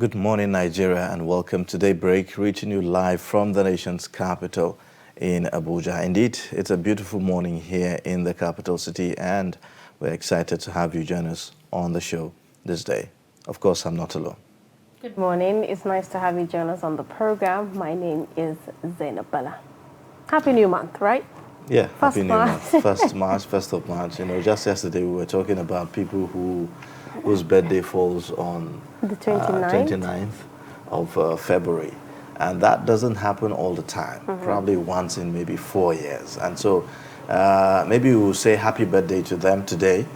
Good morning, Nigeria, and welcome to Daybreak, reaching you live from the nation's capital in Abuja. Indeed, it's a beautiful morning here in the capital city, and we're excited to have you join us on the show this day. Of course, I'm not alone. Good morning. It's nice to have you join us on the program. My name is Zainab Bella. Happy New Month, right? Yeah, Happy New Month. Month. 1st of March. You know, just yesterday we were talking about people whose birthday falls on The 29th. 29th of February. And that doesn't happen all the time, probably once in maybe 4 years. And so maybe we'll say happy birthday to them today,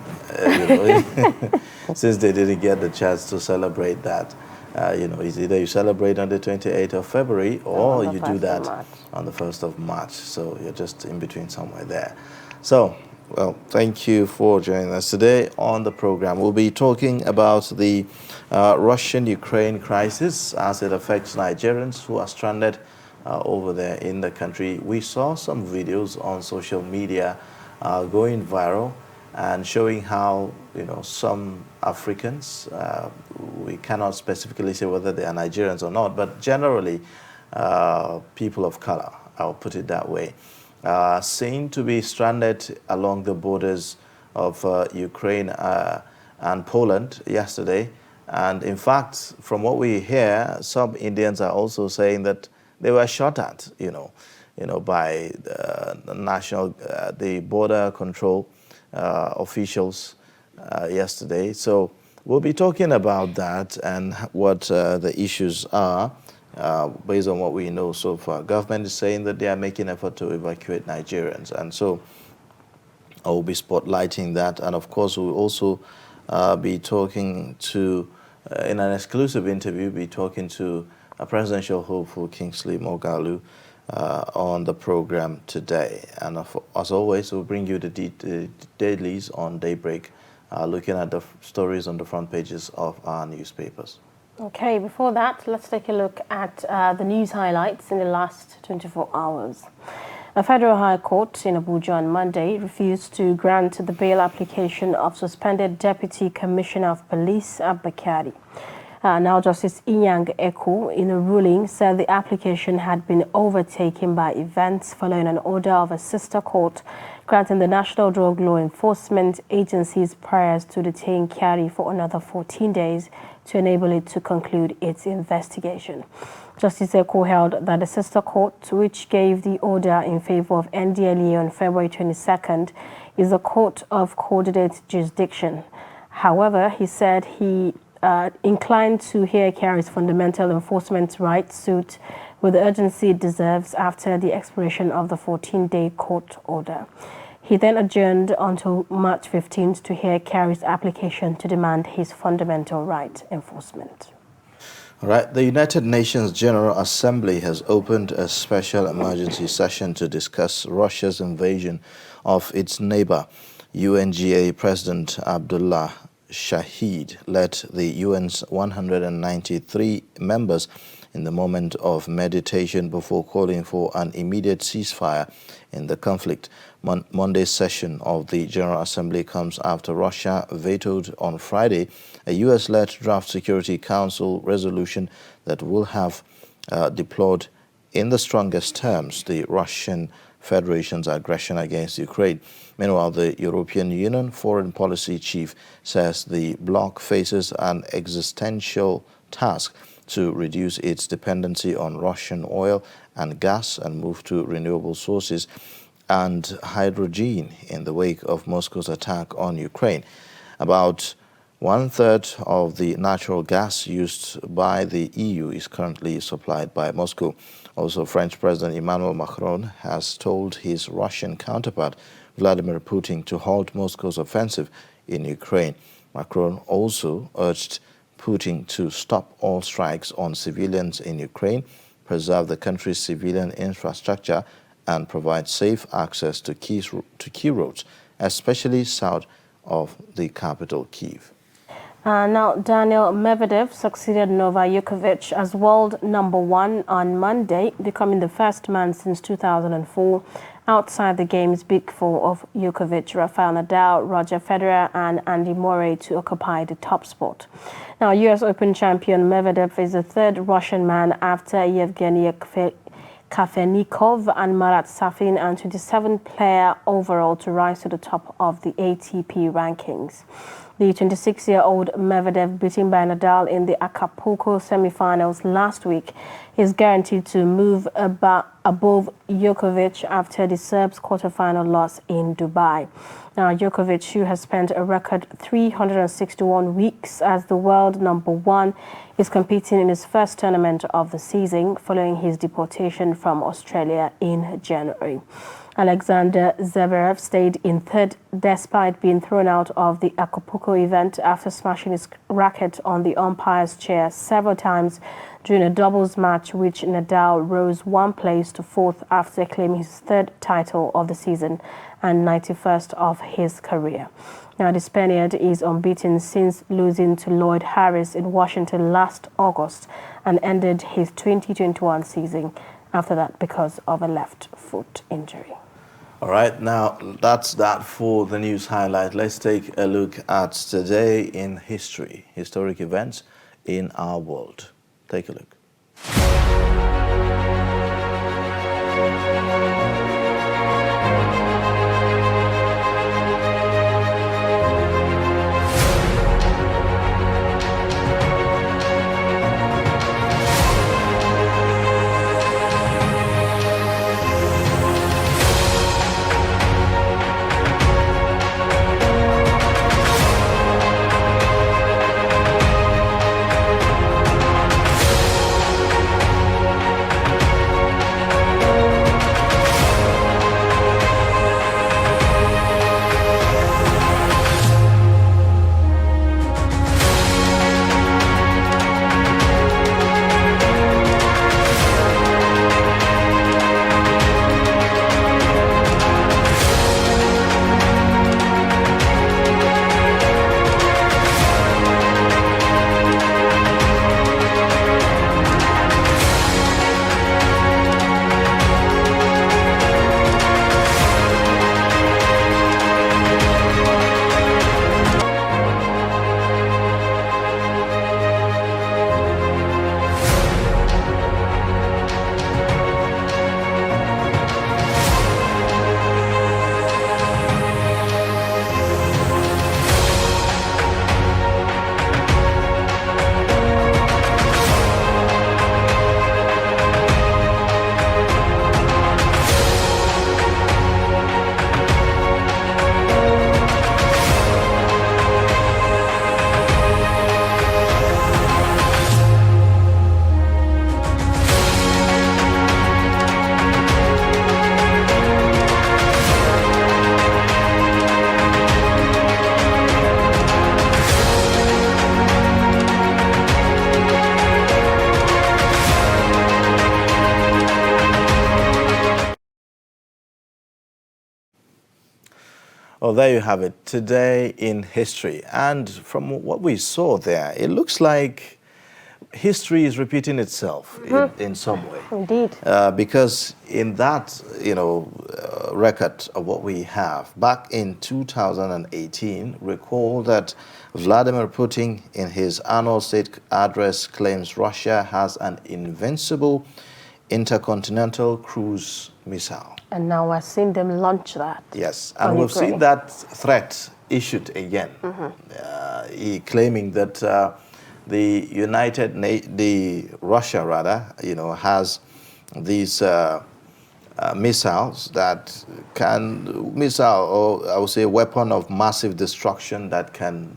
since they didn't get the chance to celebrate that. It's either you celebrate on the 28th of February or you do that on the 1st of March. So you're just in between somewhere there. So, well, thank you for joining us today on the program. We'll be talking about the Russian-Ukraine crisis as it affects Nigerians who are stranded over there in the country. We saw some videos on social media going viral and showing how, some Africans, we cannot specifically say whether they are Nigerians or not, but generally people of color, I'll put it that way, seen to be stranded along the borders of Ukraine and Poland yesterday. And in fact, from what we hear, some Indians are also saying that they were shot at, by the border control officials yesterday. So we'll be talking about that and what the issues are based on what we know so far. Government is saying that they are making effort to evacuate Nigerians, and so I will be spotlighting that. And of course, we'll also be talking to, in an exclusive interview, be talking to a presidential hopeful, Kingsley Moghalu, on the program today. And as always, we'll bring you the dailies on Daybreak, looking at the stories on the front pages of our newspapers. Okay, before that, let's take a look at the news highlights in the last 24 hours. A federal high court in Abuja on Monday refused to grant the bail application of suspended Deputy Commissioner of Police, Abba Kyari. Now, Justice Inyang Eku, in a ruling, said the application had been overtaken by events following an order of a sister court granting the National Drug Law Enforcement Agency's powers to detain Kyari for another 14 days to enable it to conclude its investigation. Justice Eku held that the sister court, which gave the order in favor of NDLEA on February 22nd, is a court of coordinated jurisdiction. However, he said he inclined to hear Kyari's fundamental enforcement rights suit with the urgency it deserves after the expiration of the 14-day court order. He then adjourned until March 15th to hear Kyari's application to demand his fundamental right enforcement. All right, the United Nations General Assembly has opened a special emergency session to discuss Russia's invasion of its neighbor. UNGA President Abdullah Shahid led the UN's 193 members in the moment of meditation before calling for an immediate ceasefire in the conflict. Monday's session of the General Assembly comes after Russia vetoed on Friday a US-led draft Security Council resolution that will have deplored in the strongest terms the Russian Federation's aggression against Ukraine. Meanwhile, the European Union foreign policy chief says the bloc faces an existential task to reduce its dependency on Russian oil and gas and move to renewable sources and hydrogen in the wake of Moscow's attack on Ukraine. About 1/3 of the natural gas used by the EU is currently supplied by Moscow. Also, French President Emmanuel Macron has told his Russian counterpart, Vladimir Putin, to halt Moscow's offensive in Ukraine. Macron also urged Putin to stop all strikes on civilians in Ukraine, preserve the country's civilian infrastructure, and provide safe access to key roads, especially south of the capital, Kyiv. Now, Daniil Medvedev succeeded Novak Djokovic as world #1 on Monday, becoming the first man since 2004 outside the game's big four of Djokovic, Rafael Nadal, Roger Federer and Andy Murray to occupy the top spot. Now, US Open champion Medvedev is the third Russian man after Yevgeny Kafelnikov and Marat Safin, and 27th player overall to rise to the top of the ATP rankings. The 26-year-old Medvedev, beaten by Nadal in the Acapulco semi-finals last week, is guaranteed to move above Djokovic after the Serb's quarter-final loss in Dubai. Now, Djokovic, who has spent a record 361 weeks as the world number one, is competing in his first tournament of the season following his deportation from Australia in January. Alexander Zverev stayed in third despite being thrown out of the Acapulco event after smashing his racket on the umpire's chair several times during a doubles match, which Nadal rose one place to fourth after claiming his third title of the season and 91st of his career. Now, the Spaniard is unbeaten since losing to Lloyd Harris in Washington last August and ended his 2021 season after that because of a left foot injury. All right, now that's that for the news highlight. Let's take a look at today in history, historic events in our world. Take a look. Well, there you have it, today in history. And from what we saw there, it looks like history is repeating itself in some way. Indeed. Because in that, record of what we have, back in 2018, recall that Vladimir Putin, in his annual state address, claims Russia has an invincible intercontinental cruise missile. And now we're seeing them launch that. Yes, and we've seen that threat issued again. He claiming that Russia has these missiles that or I would say weapon of massive destruction that can,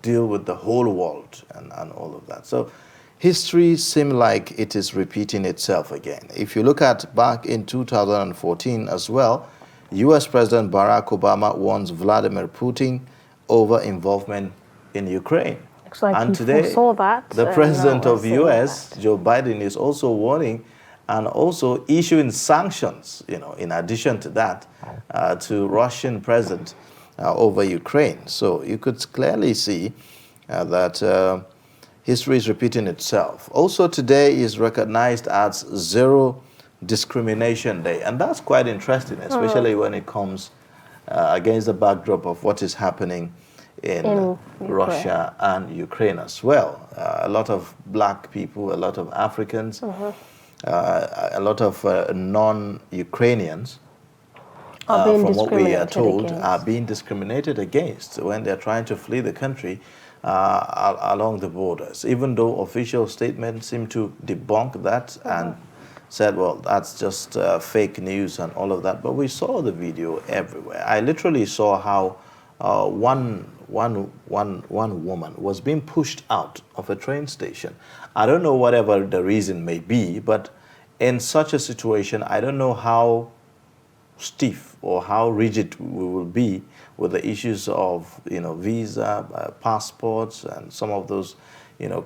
deal with the whole world and all of that. So history seems like it is repeating itself again. If you look at back in 2014 as well, US President Barack Obama warns Vladimir Putin over involvement in Ukraine. Looks like and he today, foresaw that. The president of US, Joe Biden, is also warning and also issuing sanctions, in addition to that, to Russian president over Ukraine. So you could clearly see that history is repeating itself. Also today is recognized as Zero Discrimination Day. And that's quite interesting, especially when it comes against the backdrop of what is happening in Russia and Ukraine as well. A lot of black people, a lot of Africans, a lot of non-Ukrainians, from what we are told, are being discriminated against when they're trying to flee the country along the borders, even though official statements seem to debunk that and said, well, that's just fake news and all of that. But we saw the video everywhere. I literally saw how one woman was being pushed out of a train station. I don't know whatever the reason may be, but in such a situation, I don't know how stiff or how rigid we will be with the issues of, visa, passports, and some of those,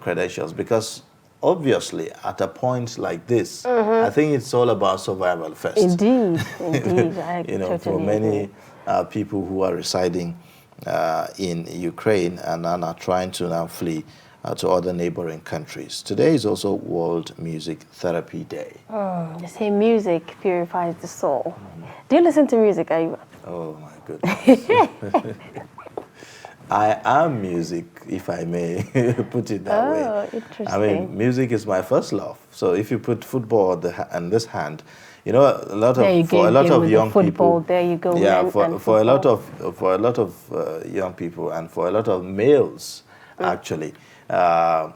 credentials, because obviously at a point like this, I think it's all about survival first. Indeed, indeed. I totally for many agree. people who are residing in Ukraine and are trying to now flee to other neighboring countries. Today is also World Music Therapy Day. They say music purifies the soul. Do you listen to music, Ayuba? Oh my goodness. I am music, if I may put it that way. Oh, interesting. I mean, music is my first love. So if you put football on this hand, a lot of young people. There you go. Yeah, for a lot of young people and for a lot of males, actually,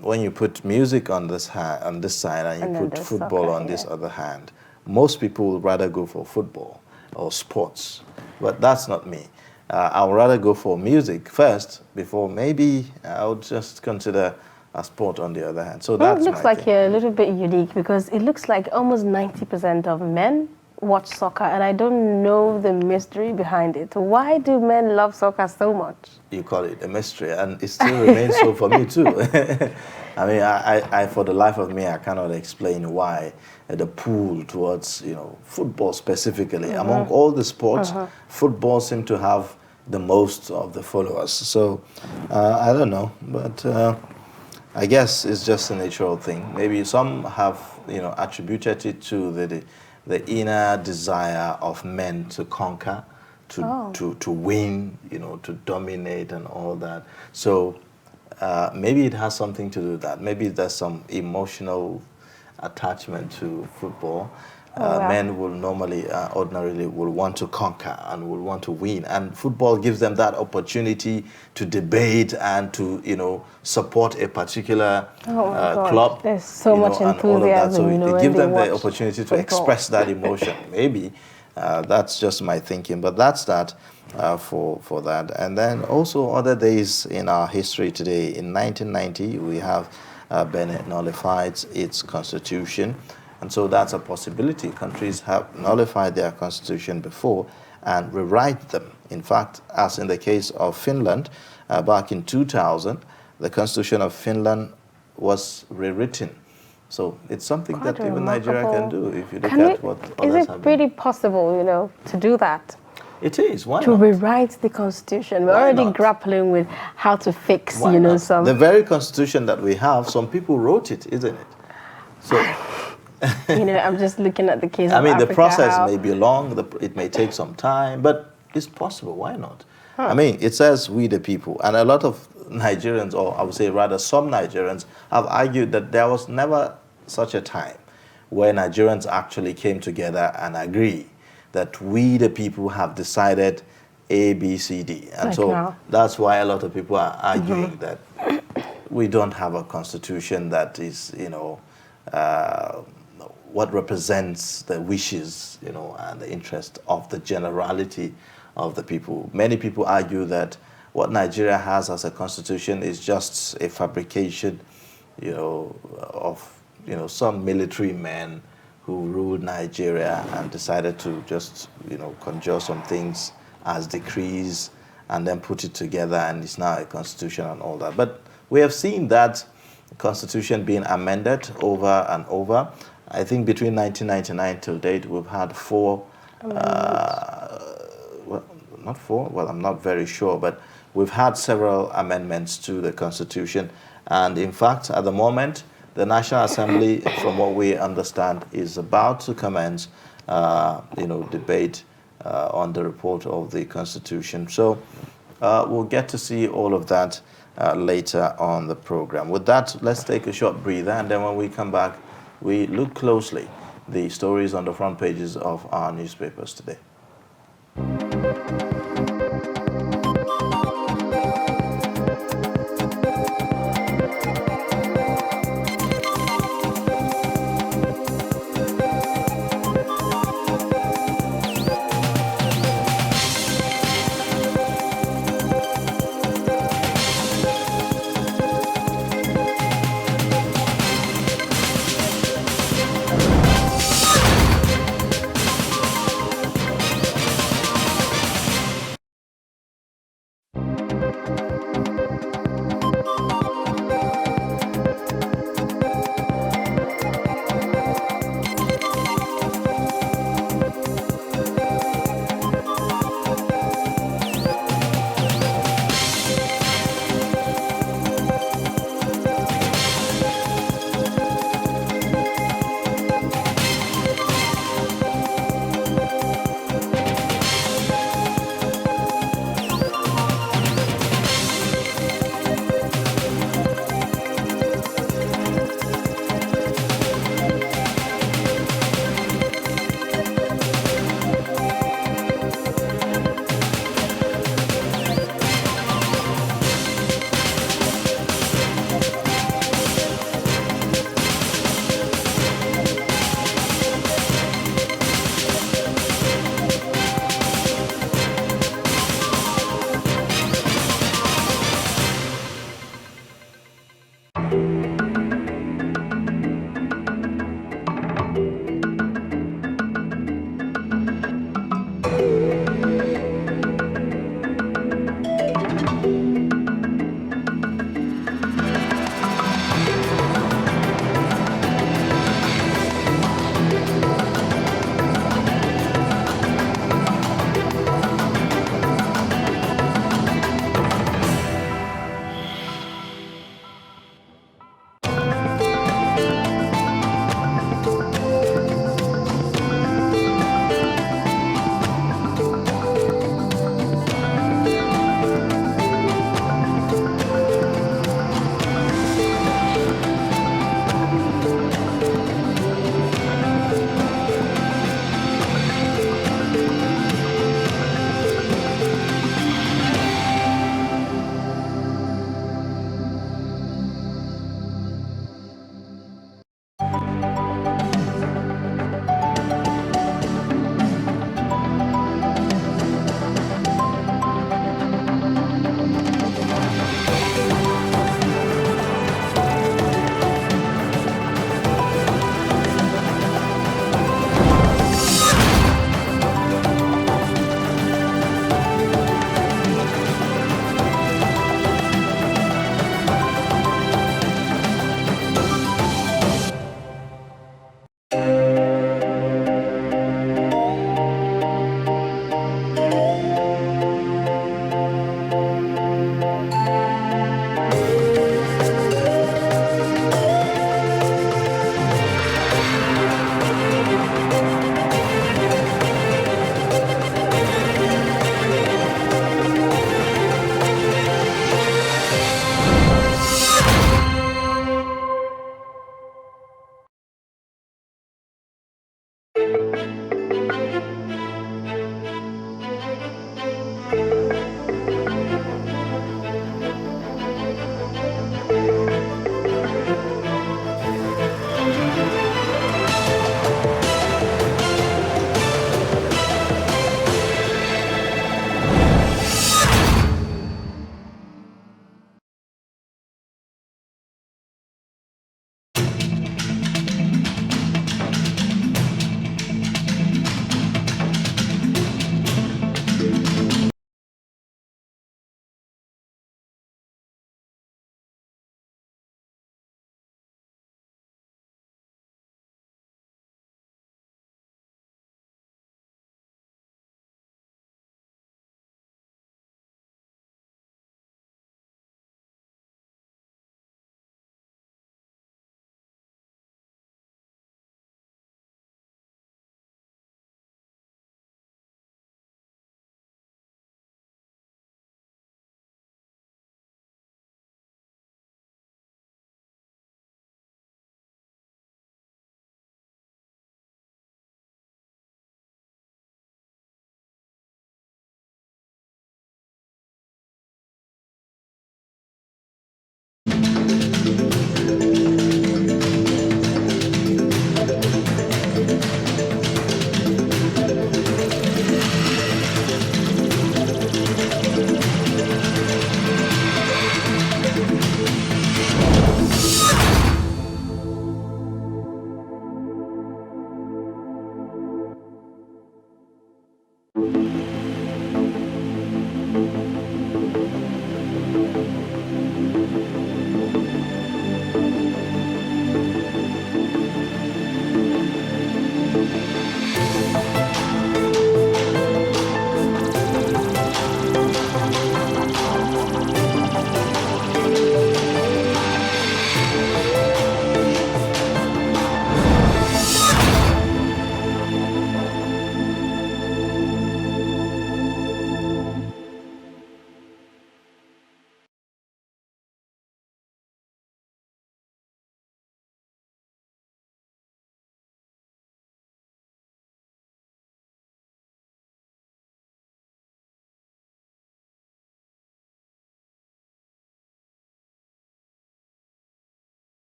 when you put music on this side and you put football on this other hand, most people would rather go for football or sports, but that's not me. I would rather go for music first before maybe I would just consider a sport on the other hand. So that's it looks like you're a little bit unique because it looks like almost 90% of men watch soccer, and I don't know the mystery behind it. Why do men love soccer so much? You call it a mystery, and it still remains so for me too. I mean, I for the life of me, I cannot explain why the pull towards football specifically. Among all the sports, football seems to have the most of the followers. So I don't know, but I guess it's just a natural thing. Maybe some have attributed it to the inner desire of men to conquer, to win, to dominate and all that. So maybe it has something to do with that. Maybe there's some emotional attachment to football. Men will ordinarily will want to conquer and will want to win, and football gives them that opportunity to debate and to support a particular club. There's so much enthusiasm. So it gives them the opportunity to express that emotion. Maybe that's just my thinking, but that's that for that. And then also other days in our history today. In 1990, we have Benin nullified its constitution. And so that's a possibility. Countries have nullified their constitution before and rewrite them. In fact, as in the case of Finland, back in 2000, the constitution of Finland was rewritten. So it's something Quite that even Nigeria can do if you look at what others have done. Is it really possible, to do that? It is. Why to not? rewrite the constitution. We're already grappling with how to fix, some. The very constitution that we have, some people wrote it, isn't it? So. I'm just looking at the case of Africa. The process may be long, it may take some time, but it's possible. Why not? I mean, it says we the people, and a lot of Nigerians, or I would say rather some Nigerians, have argued that there was never such a time where Nigerians actually came together and agree that we the people have decided A, B, C, D. And that's why a lot of people are arguing that we don't have a constitution that is, what represents the wishes, and the interest of the generality of the people. Many people argue that what Nigeria has as a constitution is just a fabrication, of, some military men who ruled Nigeria and decided to just, conjure some things as decrees and then put it together, and it's now a constitution and all that. But we have seen that constitution being amended over and over. I think between 1999 till date, we've had not four, well, I'm not very sure, but we've had several amendments to the Constitution. And in fact, at the moment, The National Assembly, from what we understand, is about to commence, debate on the report of the Constitution. So we'll get to see all of that later on the program. With that, let's take a short breather, and then when we come back, we look closely the stories on the front pages of our newspapers today.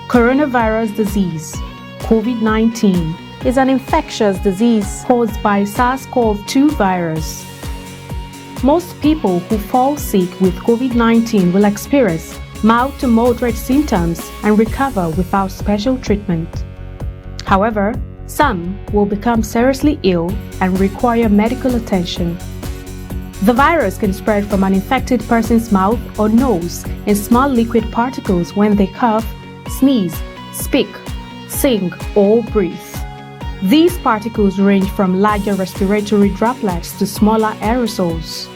Coronavirus disease, COVID-19, is an infectious disease caused by SARS-CoV-2 virus. Most people who fall sick with COVID-19 will experience mild to moderate symptoms and recover without special treatment. However, some will become seriously ill and require medical attention. The virus can spread from an infected person's mouth or nose in small liquid particles when they cough, sneeze, speak, sing, or breathe. These particles range from larger respiratory droplets to smaller aerosols.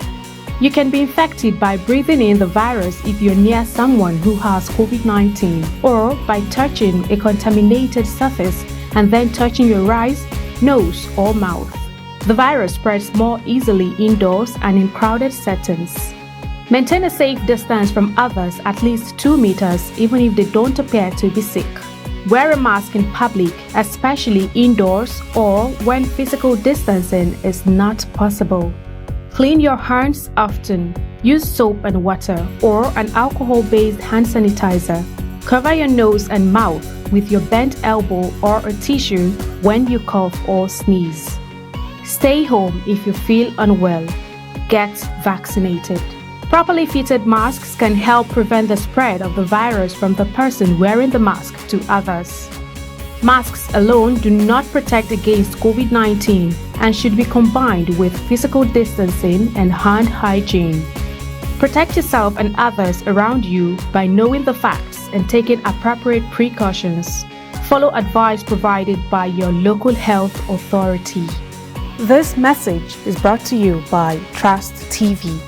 You can be infected by breathing in the virus if you're near someone who has COVID-19 or by touching a contaminated surface and then touching your eyes, nose, or mouth. The virus spreads more easily indoors and in crowded settings. Maintain a safe distance from others at least 2 meters even if they don't appear to be sick. Wear a mask in public, especially indoors or when physical distancing is not possible. Clean your hands often. Use soap and water or an alcohol-based hand sanitizer. Cover your nose and mouth with your bent elbow or a tissue when you cough or sneeze. Stay home if you feel unwell. Get vaccinated. Properly fitted masks can help prevent the spread of the virus from the person wearing the mask to others. Masks alone do not protect against COVID-19 and should be combined with physical distancing and hand hygiene. Protect yourself and others around you by knowing the facts and taking appropriate precautions. Follow advice provided by your local health authority. This message is brought to you by Trust TV.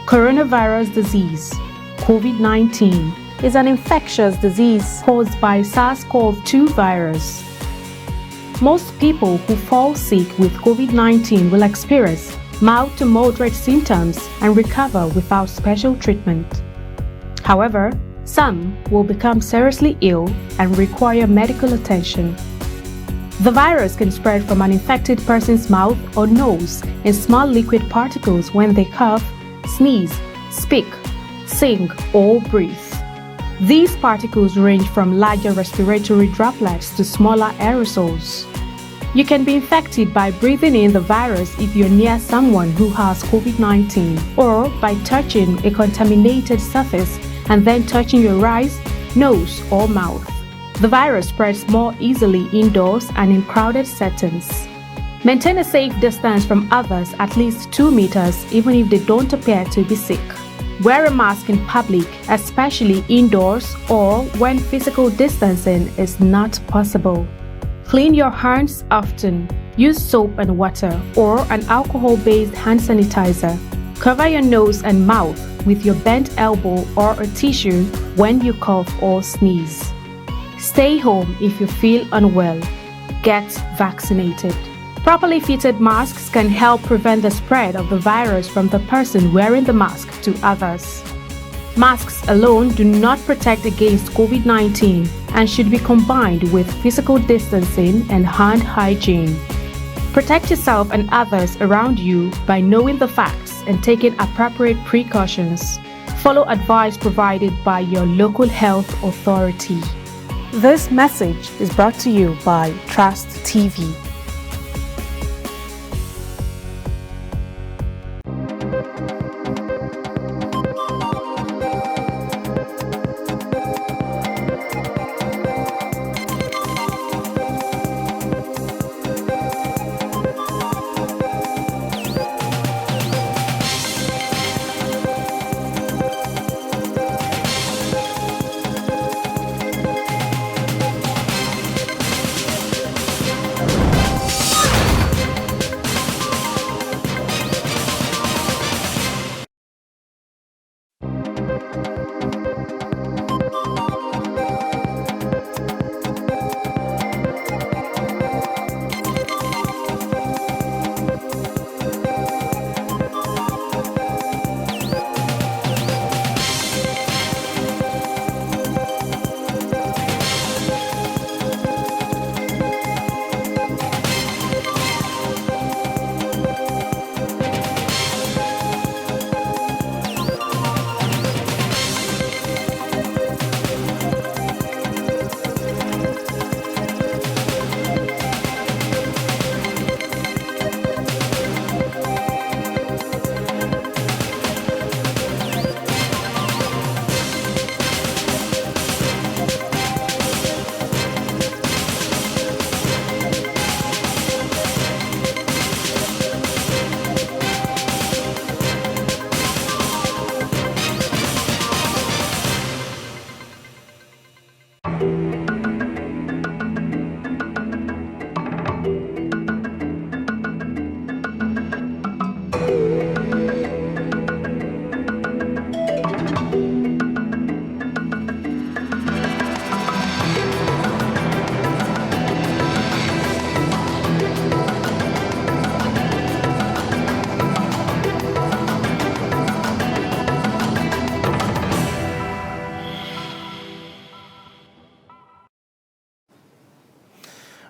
Coronavirus disease, COVID-19, is an infectious disease caused by SARS-CoV-2 virus. Most people who fall sick with COVID-19 will experience mild to moderate symptoms and recover without special treatment. However, some will become seriously ill and require medical attention. The virus can spread from an infected person's mouth or nose in small liquid particles when they cough, sneeze, speak, sing, or breathe. These particles range from larger respiratory droplets to smaller aerosols. You can be infected by breathing in the virus if you're near someone who has COVID-19, or by touching a contaminated surface and then touching your eyes, nose, or mouth. The virus spreads more easily indoors and in crowded settings. Maintain a safe distance from others at least 2 meters even if they don't appear to be sick. Wear a mask in public, especially indoors or when physical distancing is not possible. Clean your hands often. Use soap and water or an alcohol-based hand sanitizer. Cover your nose and mouth with your bent elbow or a tissue when you cough or sneeze. Stay home if you feel unwell. Get vaccinated. Properly fitted masks can help prevent the spread of the virus from the person wearing the mask to others. Masks alone do not protect against COVID-19 and should be combined with physical distancing and hand hygiene. Protect yourself and others around you by knowing the facts and taking appropriate precautions. Follow advice provided by your local health authority. This message is brought to you by Trust TV.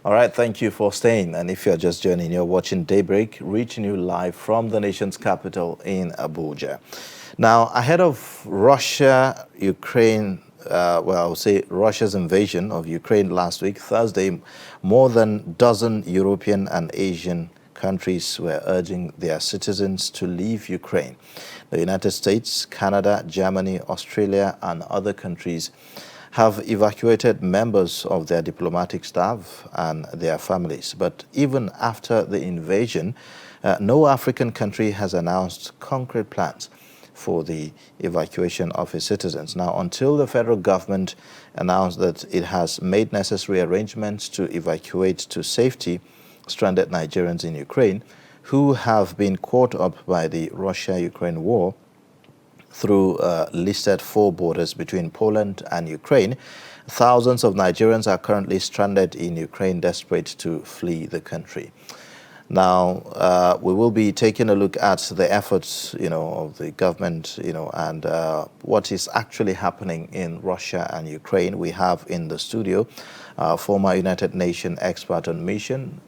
All right, thank you for staying. And if you're just joining, you're watching Daybreak, reaching you live from the nation's capital in Abuja. Now, ahead of Russia-Ukraine, well, I would say Russia's invasion of Ukraine last week, Thursday, more than a dozen European and Asian countries were urging their citizens to leave Ukraine. The United States, Canada, Germany, Australia, and other countries have evacuated members of their diplomatic staff and their families. But even after the invasion, no African country has announced concrete plans for the evacuation of its citizens. Now, until the federal government announced that it has made necessary arrangements to evacuate to safety stranded Nigerians in Ukraine who have been caught up by the Russia-Ukraine war through listed 4 borders between Poland and Ukraine, thousands of Nigerians are currently stranded in Ukraine, desperate to flee the country. Now, we will be taking a look at the efforts, of the government, and what is actually happening in Russia and Ukraine. We have in the studio former United Nations expert on mission,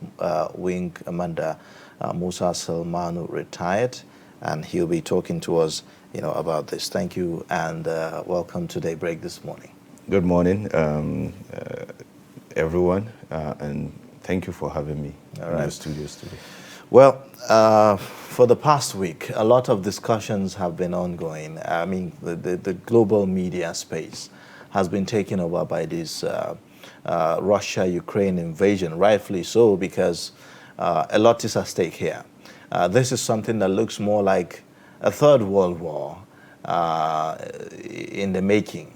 Wing Commander Musa Salmanu, retired, and he'll be talking to us, about this. Thank you, and welcome to Daybreak this morning. Good morning, everyone, and thank you for having me in the studios today. Well, for the past week, a lot of discussions have been ongoing. I mean, the global media space has been taken over by this Russia-Ukraine invasion, rightfully so, because a lot is at stake here. This is something that looks more like a third world war in the making,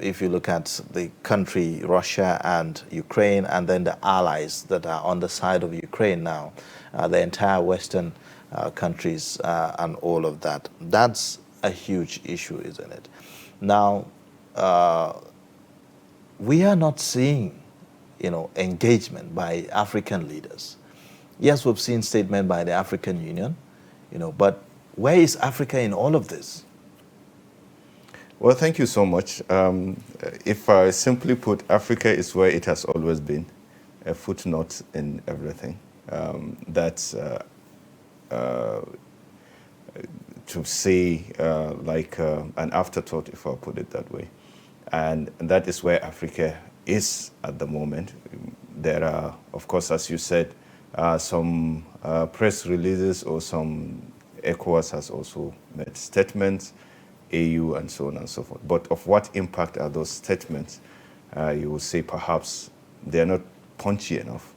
if you look at the country, Russia and Ukraine, and then the allies that are on the side of Ukraine now, the entire Western countries and all of that. That's a huge issue, isn't it? Now, we are not seeing, engagement by African leaders. Yes, we've seen statement by the African Union, but where is Africa in all of this? Well, thank you so much. If I simply put, Africa is where it has always been, a footnote in everything. That's to say like an afterthought, if I put it that way. And that is where Africa is at the moment. There are, of course, as you said, some press releases or some ECOWAS has also made statements, AU and so on and so forth. But of what impact are those statements? You will say perhaps they're not punchy enough.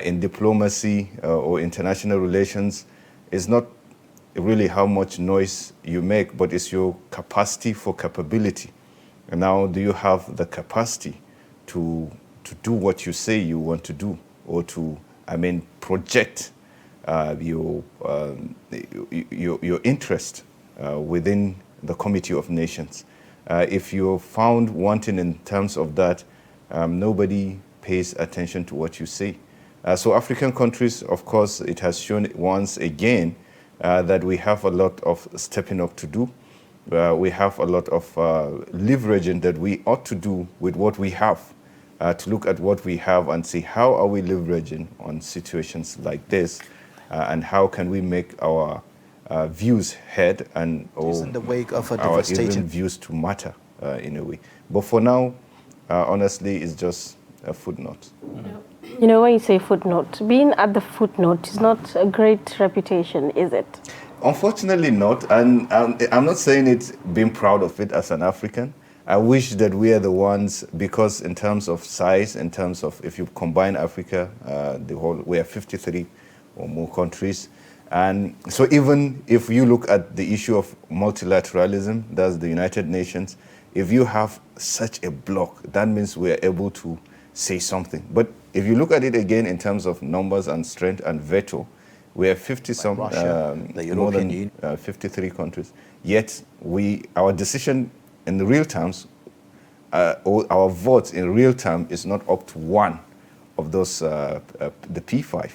In diplomacy or international relations, it's not really how much noise you make, but it's your capacity for capability. And now, do you have the capacity to do what you say you want to do, or to, project your interest within the Committee of Nations? If you're found wanting in terms of that, nobody pays attention to what you say. So African countries, of course, it has shown once again that we have a lot of stepping up to do. We have a lot of leveraging that we ought to do with what we have, to look at what we have and see how are we leveraging on situations like this, and how can we make our views heard and in the wake of a our devastating even views to matter in a way. But for now, honestly, it's just a footnote. When you say footnote, being at the footnote is not a great reputation, is it? Unfortunately not, and I'm not saying it being proud of it as an African. I wish that we are the ones, because in terms of size, in terms of if you combine Africa, we are 53 or more countries. And so even if you look at the issue of multilateralism, that's the United Nations, if you have such a bloc, that means we are able to say something. But if you look at it again in terms of numbers and strength and veto, we have 50-some, the European Union, 53 countries. Yet our decision in the real terms, or our votes in real term, is not up to one of those, the P5.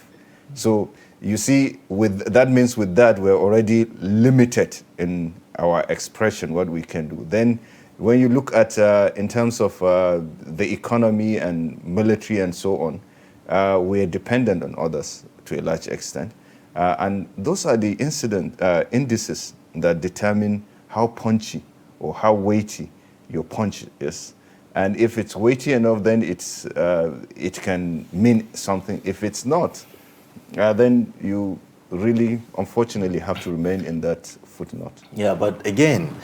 So you see, that means with that we're already limited in our expression, what we can do. Then when you look at in terms of the economy and military and so on, we're dependent on others to a large extent. And those are the indices that determine how punchy or how weighty your punch is. And if it's weighty enough, then it can mean something. If it's not, then you really, unfortunately, have to remain in that footnote. Yeah, but again,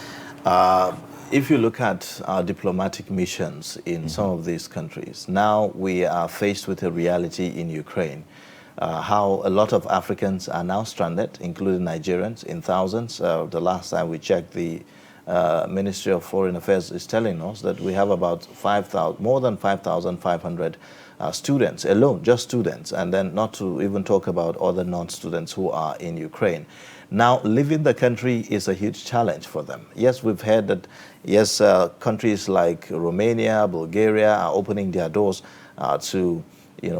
if you look at our diplomatic missions in some of these countries, now we are faced with a reality in Ukraine, how a lot of Africans are now stranded, including Nigerians, in thousands. The last time we checked, the Ministry of Foreign Affairs is telling us that we have about 5,000, more than 5,500 students alone, just students, and then not to even talk about other non-students who are in Ukraine. Now, leaving the country is a huge challenge for them. Yes, we've heard that, yes, countries like Romania, Bulgaria are opening their doors to,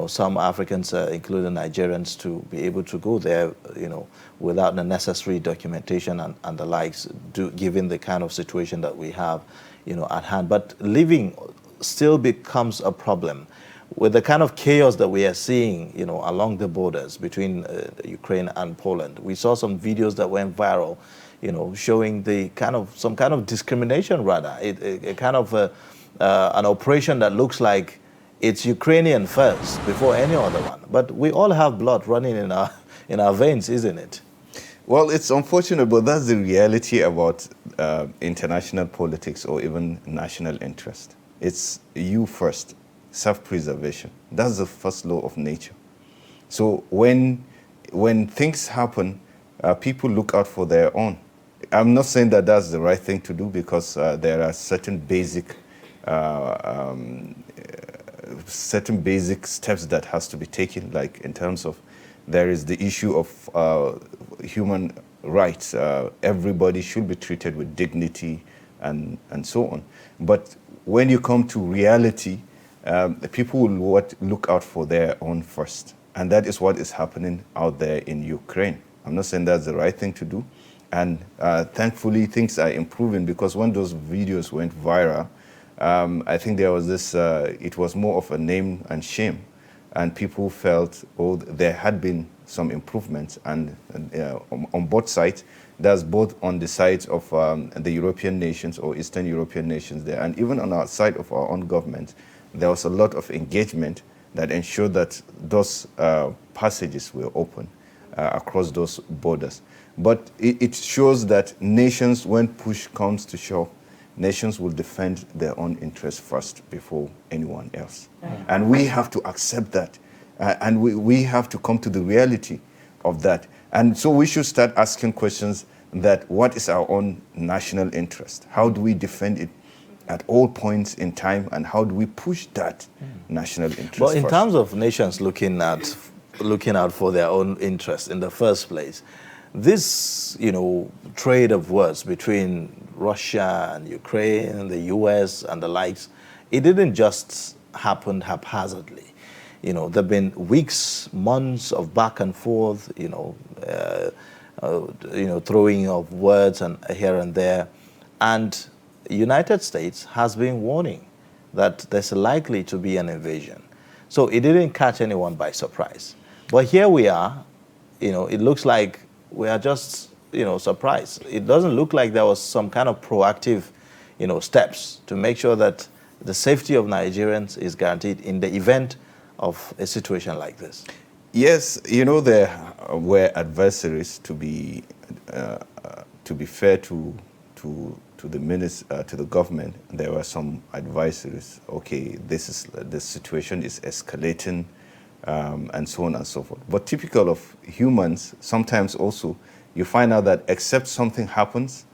some Africans, including Nigerians, to be able to go there, without the necessary documentation and the likes, given the kind of situation that we have, at hand. But living still becomes a problem with the kind of chaos that we are seeing, along the borders between Ukraine and Poland. We saw some videos that went viral, showing some kind of discrimination, rather, a kind of an operation that looks like it's Ukrainian first before any other one. But we all have blood running in our veins, isn't it? Well, it's unfortunate, but that's the reality about international politics or even national interest. It's you first, self-preservation. That's the first law of nature. So when things happen, people look out for their own. I'm not saying that that's the right thing to do, because there are certain basic steps that has to be taken, like in terms of there is the issue of human rights. Everybody should be treated with dignity and so on. But when you come to reality, people will look out for their own first. And that is what is happening out there in Ukraine. I'm not saying that's the right thing to do. And thankfully, things are improving, because when those videos went viral, I think there was this, it was more of a name and shame. And people felt, there had been some improvements. And on both sides, that's both on the sides of the European nations or Eastern European nations there. And even on our side of our own government, there was a lot of engagement that ensured that those passages were open across those borders. But it shows that nations, when push comes to shove, nations will defend their own interests first before anyone else. And we have to accept that. And we have to come to the reality of that. And so we should start asking questions that what is our own national interest? How do we defend it at all points in time, and how do we push that national interest Well, in first? terms of nations looking out for their own interest in the first place, this, trade of words between Russia and Ukraine, the US and the likes, it didn't just happen haphazardly. There have been weeks, months of back and forth, throwing of words and here and there. And the United States has been warning that there's likely to be an invasion. So it didn't catch anyone by surprise. But here we are, it looks like we are just, surprised. It doesn't look like there was some kind of proactive, steps to make sure that the safety of Nigerians is guaranteed in the event of a situation like this. Yes, there were adversaries. To be fair to the government, there were some advisories. Okay, this situation is escalating, and so on and so forth. But typical of humans, sometimes also you find out that except something happens,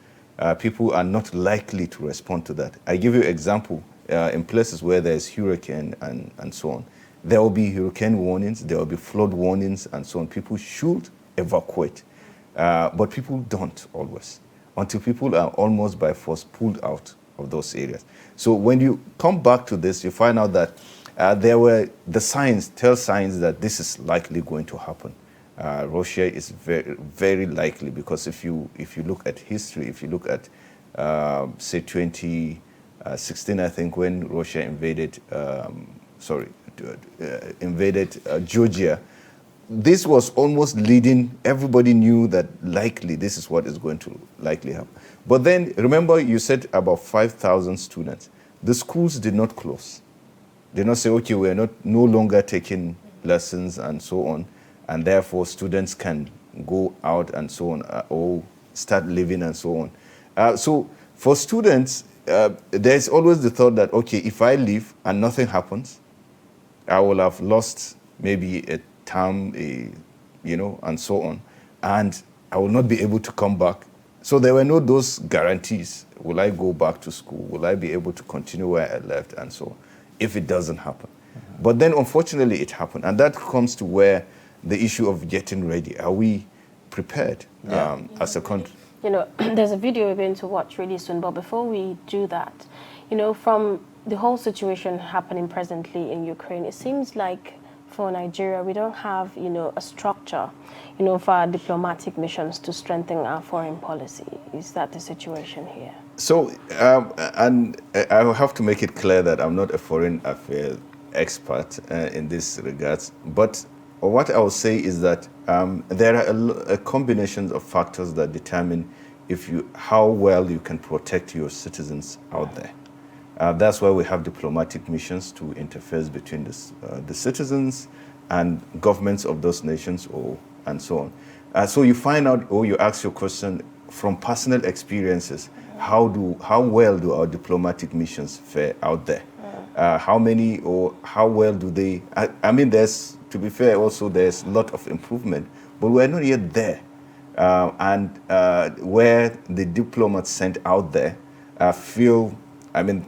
people are not likely to respond to that. I give you an example. In places where there's hurricane and so on, there will be hurricane warnings, there will be flood warnings and so on. People should evacuate, but people don't always, until people are almost by force pulled out of those areas. So when you come back to this, you find out that there were the signs that this is likely going to happen. Russia is very, very likely, because if you look at history, if you look at, say, 2016, I think, when Russia invaded, invaded Georgia, this was almost leading, everybody knew that likely this is what is going to likely happen. But then, remember you said about 5,000 students. The schools did not close. They did not say, okay, we are no longer taking lessons and so on, and therefore students can go out and so on, or start living and so on. So for students, there's always the thought that, okay, if I leave and nothing happens, I will have lost maybe a term, and so on, and I will not be able to come back. So there were no those guarantees. Will I go back to school? Will I be able to continue where I left and so on, if it doesn't happen? Mm-hmm. But then unfortunately it happened, and that comes to where the issue of getting ready. Are we prepared as a country? There's a video we're going to watch really soon, but before we do that, from the whole situation happening presently in Ukraine, it seems like for Nigeria, we don't have, a structure, for our diplomatic missions to strengthen our foreign policy. Is that the situation here? So, and I will have to make it clear that I'm not a foreign affairs expert in this regards, but what I will say is that there are a combination of factors that determine how well you can protect your citizens out there. That's why we have diplomatic missions to interface between the citizens and governments of those nations, and so on. So you find out, or you ask your question from personal experiences, how well do our diplomatic missions fare out there? How many or how well do they? I mean, to be fair, also there's a lot of improvement, but we're not yet there. And where the diplomats sent out there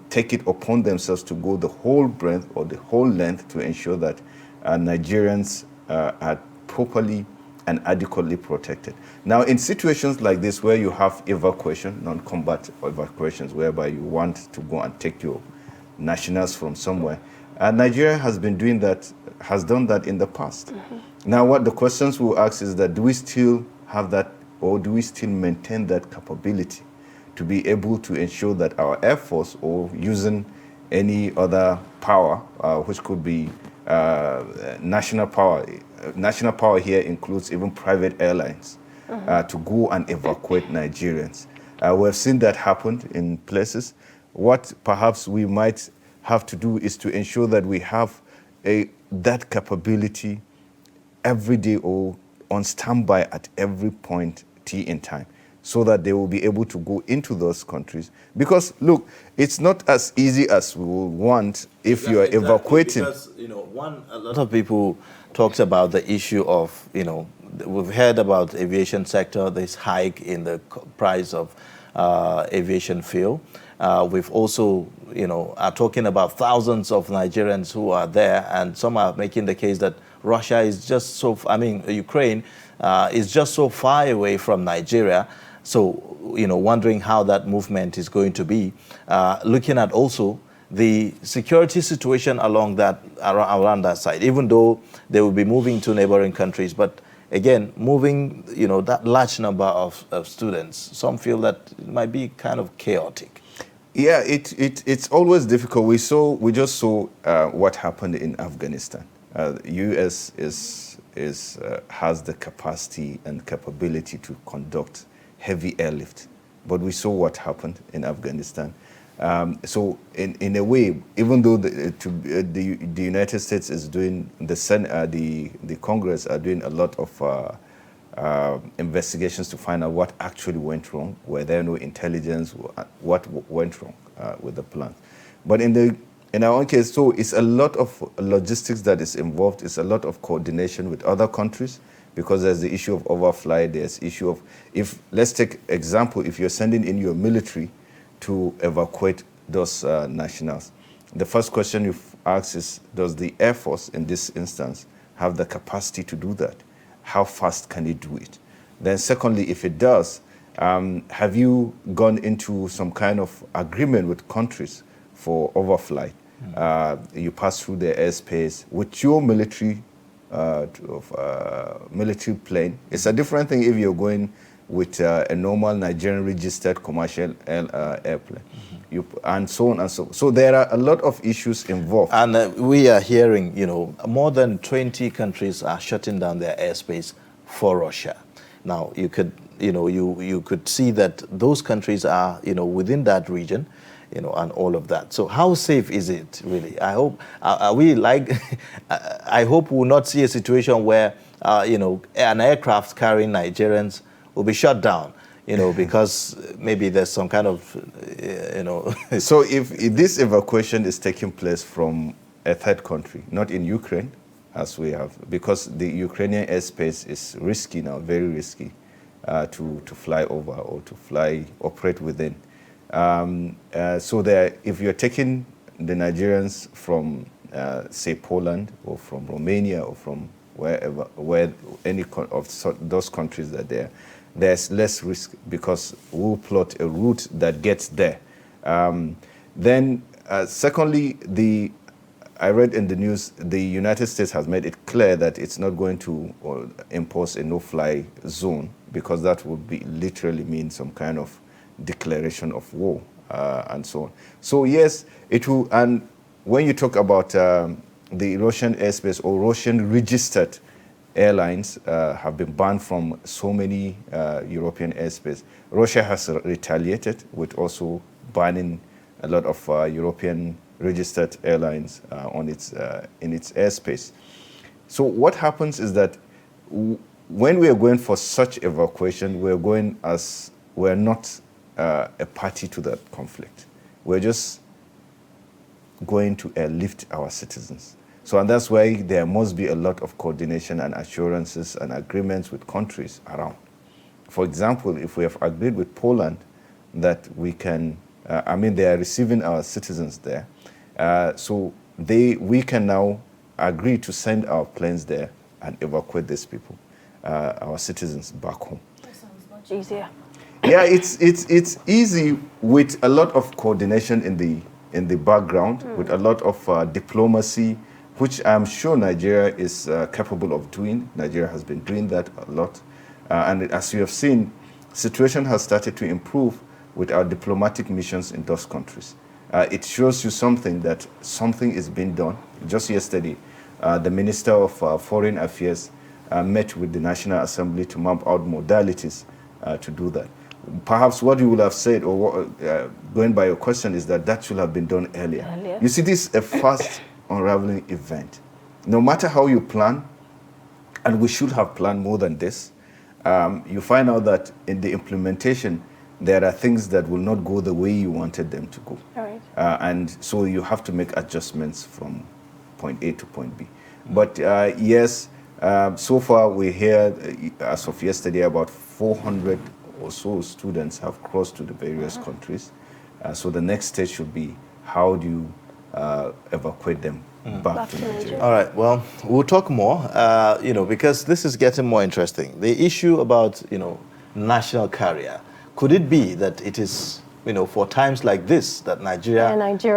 take it upon themselves to go the whole breadth or the whole length to ensure that Nigerians are properly and adequately protected. Now, in situations like this where you have evacuation, non-combat evacuations, whereby you want to go and take your nationals from somewhere, Nigeria has done that in the past. Mm-hmm. Now, what the questions we'll ask is that, do we still have that, or do we still maintain that capability to be able to ensure that our Air Force, or using any other power, which could be national power. National power here includes even private airlines, to go and evacuate Nigerians. We have seen that happen in places. What perhaps we might have to do is to ensure that we have that capability every day or on standby at every point in time, so that they will be able to go into those countries. Because, look, it's not as easy as we would want if you are evacuating. Because, a lot of people talked about the issue of, we've heard about the aviation sector, this hike in the price of aviation fuel. We've also, are talking about thousands of Nigerians who are there, and some are making the case that Russia is just Ukraine is just so far away from Nigeria. So, wondering how that movement is going to be. Looking at also the security situation around that side, even though they will be moving to neighboring countries. But again, moving, that large number of students, some feel that it might be kind of chaotic. Yeah, it's always difficult. We just saw what happened in Afghanistan. The U.S. has the capacity and capability to conduct heavy airlift, but we saw what happened in Afghanistan. So in a way, even though the United States is doing, the Congress are doing a lot of investigations to find out what actually went wrong, were there no intelligence, what went wrong with the plan. But in our own case, so it's a lot of logistics that is involved. It's a lot of coordination with other countries, because there's the issue of overflight. There's issue of, let's take example, if you're sending in your military to evacuate those nationals, the first question you ask is, does the Air Force in this instance have the capacity to do that? How fast can it do it? Then secondly, if it does, have you gone into some kind of agreement with countries for overflight? You pass through their airspace with your military military plane. It's a different thing if you're going with a normal Nigerian registered commercial airplane. And so on and so on. So there are a lot of issues involved. And we are hearing, more than 20 countries are shutting down their airspace for Russia. Now, you could, you could see that those countries are, within that region, and all of that. So how safe is it, really? I hope, I hope we'll not see a situation where, an aircraft carrying Nigerians will be shut down, because maybe there's some kind of, So if this evacuation is taking place from a third country, not in Ukraine, as we have, because the Ukrainian airspace is risky now, very risky, to fly over or to operate within. So if you're taking the Nigerians from, say, Poland or from Romania or from where any of those countries that there's less risk because we'll plot a route that gets there. Then, secondly, I read in the news the United States has made it clear that it's not going to impose a no-fly zone because that would literally mean some kind of declaration of war and so on. So yes, it will. And when you talk about the Russian airspace or Russian registered airlines have been banned from so many European airspace, Russia has retaliated with also banning a lot of European registered airlines in its airspace. So what happens is that when we are going for such evacuation, we're not a party to that conflict. We're just going to airlift our citizens. So and that's why there must be a lot of coordination and assurances and agreements with countries around. For example, if we have agreed with Poland that we can, they are receiving our citizens there, so we can now agree to send our planes there and evacuate these people, our citizens, back home. That sounds much easier. Yeah, it's easy with a lot of coordination in the background, with a lot of diplomacy, which I'm sure Nigeria is capable of doing. Nigeria has been doing that a lot. And as you have seen, situation has started to improve with our diplomatic missions in those countries. It shows you that something is being done. Just yesterday, the Minister of Foreign Affairs met with the National Assembly to map out modalities to do that. Perhaps what you would have said, or going by your question, is that should have been done earlier. You see, this is a fast unraveling event. No matter how you plan, and we should have planned more than this, you find out that in the implementation, there are things that will not go the way you wanted them to go. Right. And so you have to make adjustments from point A to point B. But yes, so far we hear, as of yesterday, about 400 or so students have crossed to the various countries. So the next stage should be, how do you evacuate them back to Nigeria? All right, well, we'll talk more, because this is getting more interesting. The issue about, national carrier, could it be that it is, for times like this that Nigeria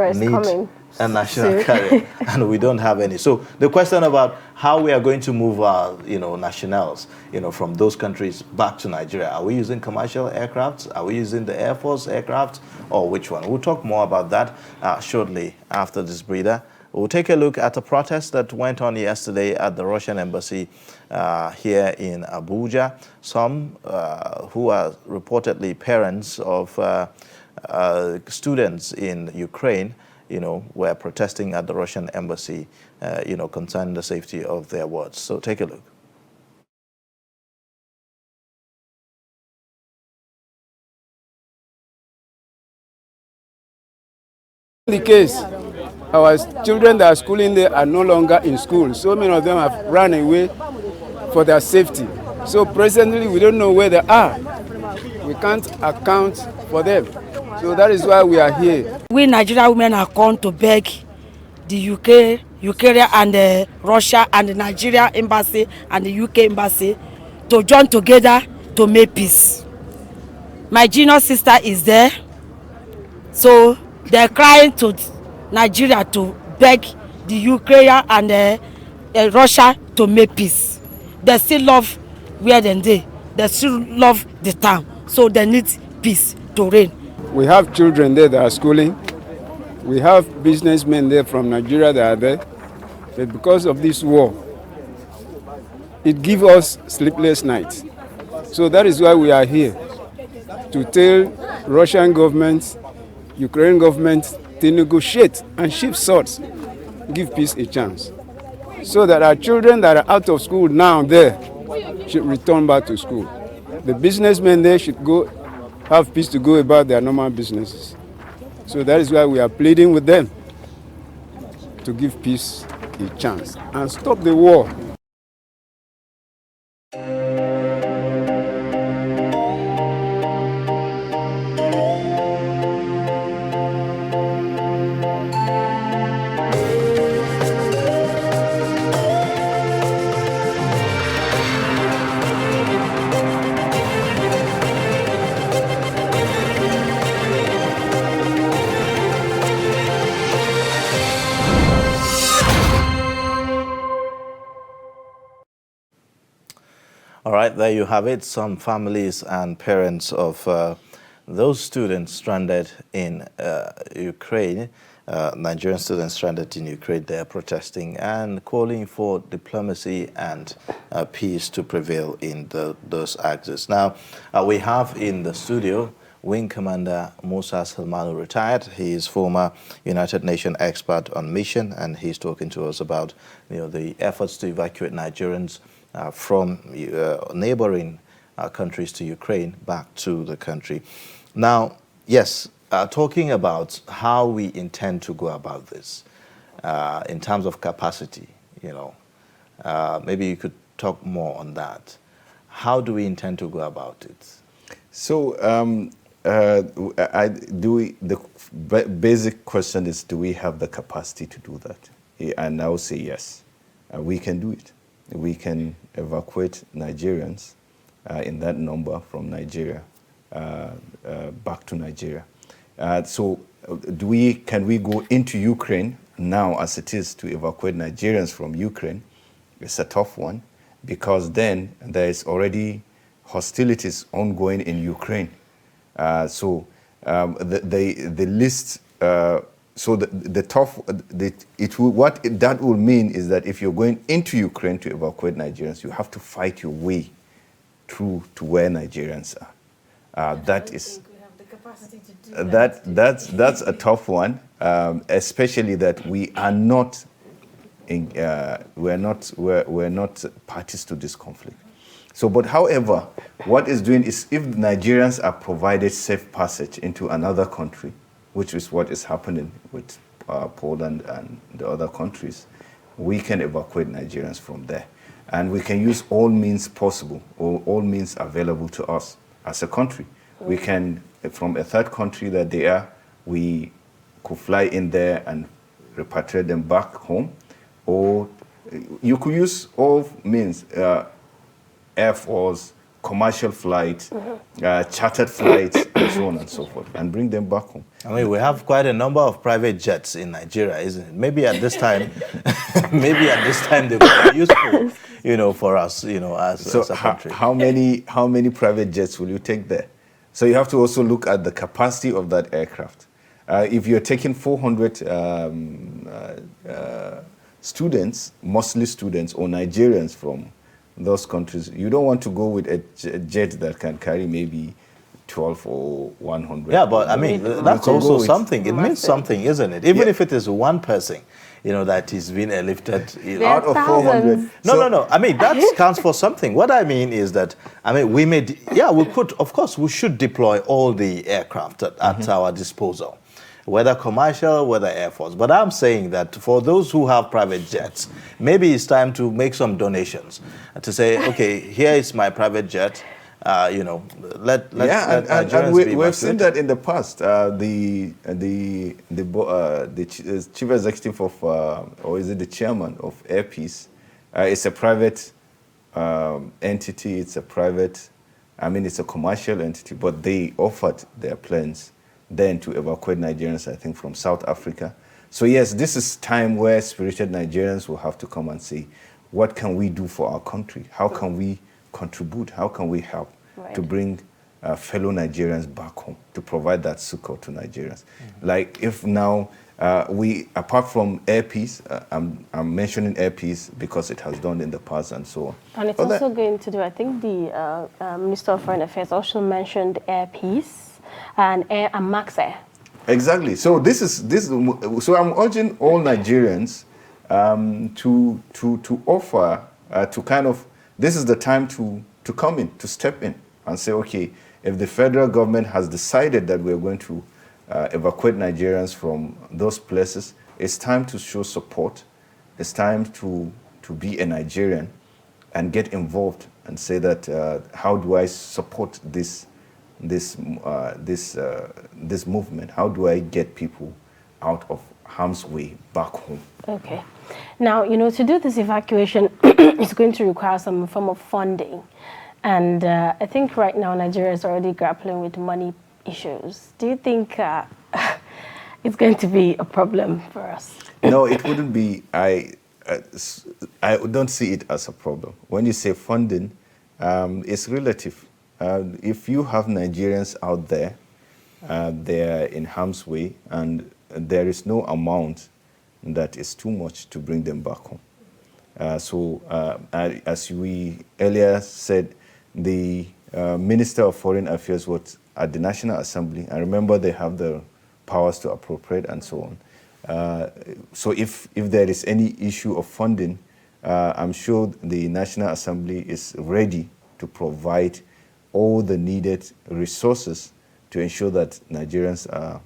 is coming a national soon. carrier and we don't have any? So the question about how we are going to move our, nationals, from those countries back to Nigeria, are we using commercial aircraft? Are we using the Air Force aircraft, or which one? We'll talk more about that shortly after this breather. We'll take a look at a protest that went on yesterday at the Russian embassy here in Abuja. Some who are reportedly parents of students in Ukraine, were protesting at the Russian embassy, concerning the safety of their wards. So take a look. The case, our children that are schooling there are no longer in school. So many of them have run away for their safety. So presently we don't know where they are. We can't account for them. So that is why we are here. We Nigerian women are come to beg the UK and Russia and the Nigeria embassy and the UK embassy to join together to make peace. My junior sister is there. So they're crying to Nigeria to beg the Ukraine and Russia to make peace. They still love where they they still love the town. So they need peace to reign. We have children there that are schooling. We have businessmen there from Nigeria that are there. But because of this war, it gives us sleepless nights. So that is why we are here, to tell Russian government, Ukraine government to negotiate and shift swords, give peace a chance. So that our children that are out of school now there should return back to school. The businessmen there should go have peace to go about their normal businesses. So that is why we are pleading with them to give peace a chance and stop the war. All right, there you have it. Some families and parents of those students stranded in Ukraine, Nigerian students stranded in Ukraine, they're protesting and calling for diplomacy and peace to prevail in those axes. Now, we have in the studio Wing Commander Musa Salmanu, retired. He is former United Nations expert on mission, and he's talking to us about the efforts to evacuate Nigerians from neighboring countries to Ukraine back to the country. Now, yes, talking about how we intend to go about this in terms of capacity, maybe you could talk more on that. How do we intend to go about it? So, the basic question is, do we have the capacity to do that? And I will say yes, we can do it. We can evacuate Nigerians in that number from Nigeria back to Nigeria. So can we go into Ukraine now as it is to evacuate Nigerians from Ukraine? It's a tough one, because then there is already hostilities ongoing in Ukraine. So the list. So what that will mean is that if you're going into Ukraine to evacuate Nigerians, you have to fight your way through to where Nigerians are. That's a tough one, especially that we're not parties to this conflict. So, but however, what is doing is, if Nigerians are provided safe passage into another country, which is what is happening with Poland and the other countries, we can evacuate Nigerians from there. And we can use all means possible, or all means available to us as a country. We can, from a third country that they are, we could fly in there and repatriate them back home. Or you could use all means, Air Force, commercial flights, chartered flights, and so on and so forth, and bring them back home. I mean, we have quite a number of private jets in Nigeria, isn't it? Maybe at this time, they could be useful, for us, as a country. How many private jets will you take there? So you have to also look at the capacity of that aircraft. If you're taking 400 students, mostly students or Nigerians from those countries, you don't want to go with a jet that can carry maybe 12 or 100. Yeah, but I mean, that's also something. It means something, isn't it? Even if it is one person, that is being airlifted out of 400. No. I mean, that counts for something. What I mean is that, we could, of course, we should deploy all the aircraft at our disposal, whether commercial, whether Air Force. But I'm saying that for those who have private jets, maybe it's time to make some donations to say, okay, here is my private jet. Let we've seen that in the past. The chief executive of, or is it the chairman of Air Peace? It's a private entity. It's a private. It's a commercial entity, but they offered their planes then to evacuate Nigerians, I think, from South Africa. So yes, this is time where spirited Nigerians will have to come and say, what can we do for our country? How can we contribute? How can we help Right. to bring fellow Nigerians back home, to provide that succor to Nigerians? Like if now we, apart from Air Peace, I'm mentioning Air Peace because it has done in the past and so on. And it's But also going to do, I think the Minister of Foreign Affairs also mentioned Air Peace and Max Air. Exactly. So so I'm urging all Nigerians to offer to kind of, this is the time to come in, to step in and say, okay, if the federal government has decided that we're going to evacuate Nigerians from those places, it's time to show support. It's time to be a Nigerian and get involved and say that how do I support this movement? How do I get people out of harm's way back home? Okay. Now, to do this evacuation, it's going to require some form of funding. And I think right now Nigeria is already grappling with money issues. Do you think it's going to be a problem for us? No, it wouldn't be. I don't see it as a problem. When you say funding, it's relative. If you have Nigerians out there, they're in harm's way, and there is no amount that is too much to bring them back home. As we earlier said, the Minister of Foreign Affairs was at the National Assembly. I remember they have the powers to appropriate and so on. So if there is any issue of funding, I'm sure the National Assembly is ready to provide all the needed resources to ensure that Nigerians are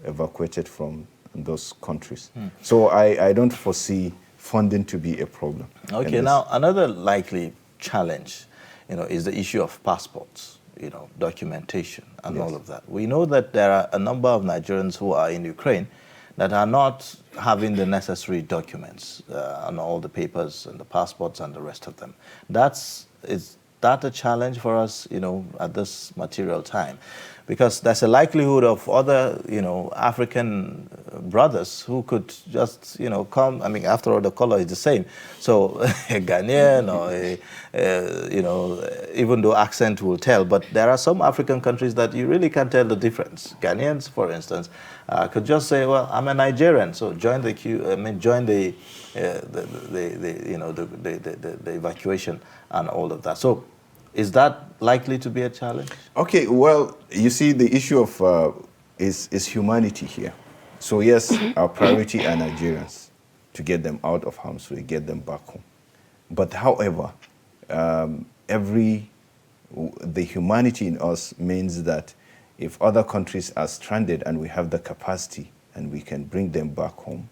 evacuated from those countries. So I don't foresee funding to be a problem. Okay, now another likely challenge, is the issue of passports, documentation and all of that. We know that there are a number of Nigerians who are in Ukraine that are not having the necessary documents and all the papers and the passports and the rest of them. Is that a challenge for us, at this material time? Because there's a likelihood of other, African brothers who could just, come. I mean, after all, the color is the same. So a Ghanaian or even though accent will tell, but there are some African countries that you really can't tell the difference. Ghanaians, for instance, could just say, well, I'm a Nigerian, so join the queue. I mean, join the evacuation and all of that. So is that likely to be a challenge? Okay, well, you see, the issue of is humanity here. So yes, our priority are Nigerians, to get them out of harm's way, get them back home. But however, the humanity in us means that if other countries are stranded and we have the capacity and we can bring them back home,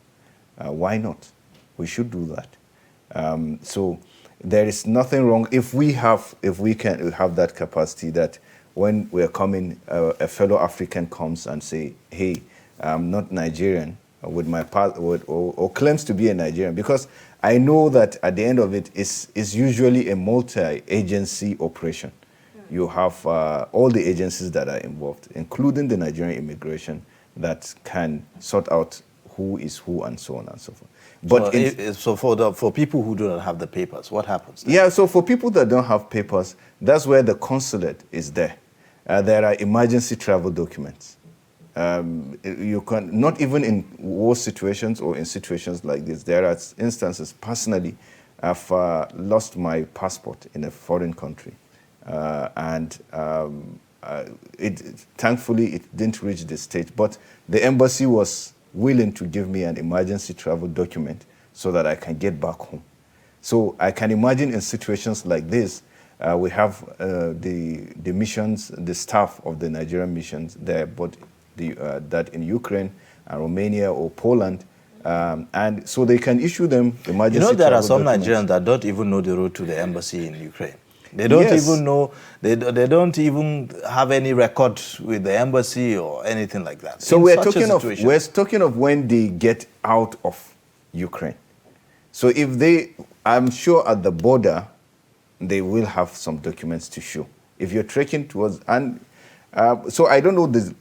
why not? We should do that. So there is nothing wrong if we can have that capacity, that when we're coming, a fellow African comes and say, hey, I'm not Nigerian with my passport, or claims to be a Nigerian, because I know that at the end of it is usually a multi-agency operation. You have all the agencies that are involved, including the Nigerian immigration, that can sort out who is who and so on and so forth. But so for people who do not have the papers, what happens then? Yeah, so for people that don't have papers, that's where the consulate is there. There are emergency travel documents. You can, not even in war situations or in situations like this, there are instances, personally, I've lost my passport in a foreign country. Thankfully, it didn't reach the stage, but the embassy was willing to give me an emergency travel document so that I can get back home. So I can imagine in situations like this, we have the missions, the staff of the Nigerian missions there, but that in Ukraine, Romania or Poland, and so they can issue them emergency travel there are some documents. Nigerians that don't even know the road to the embassy in Ukraine. They don't even know, they don't even have any record with the embassy or anything like that. So we're talking of when they get out of Ukraine. So if I'm sure at the border, they will have some documents to show. If you're trekking towards, so I don't know the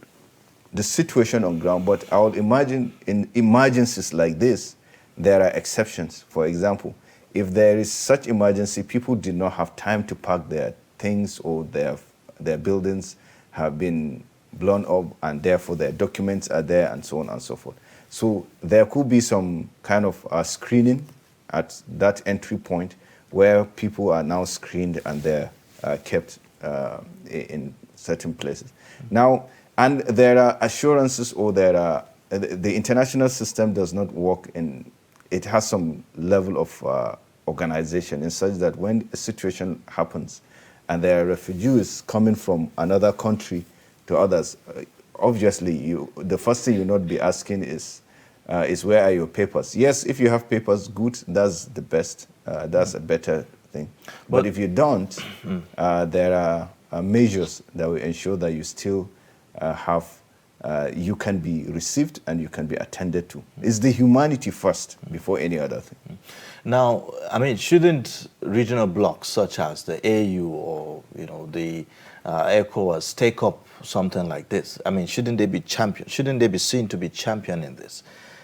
situation on ground, but I would imagine in emergencies like this, there are exceptions. For example, if there is such emergency, people did not have time to pack their things, or their buildings have been blown up, and therefore their documents are there, and so on and so forth. So there could be some kind of screening at that entry point, where people are now screened and they're kept in certain places. Now, and there are assurances, or there are, the international system does not work in, it has some level of organization in such that when a situation happens and there are refugees coming from another country to others, obviously the first thing you'll not be asking is where are your papers? Yes, if you have papers, good, that's the best, that's a better thing. But if you don't, there are measures that will ensure that you still you can be received and you can be attended to. It's the humanity first before any other thing. Now, I mean, shouldn't regional blocs such as the AU or the ECOWAS take up something like this? I mean, shouldn't they be champion? Shouldn't they be seen to be championing this?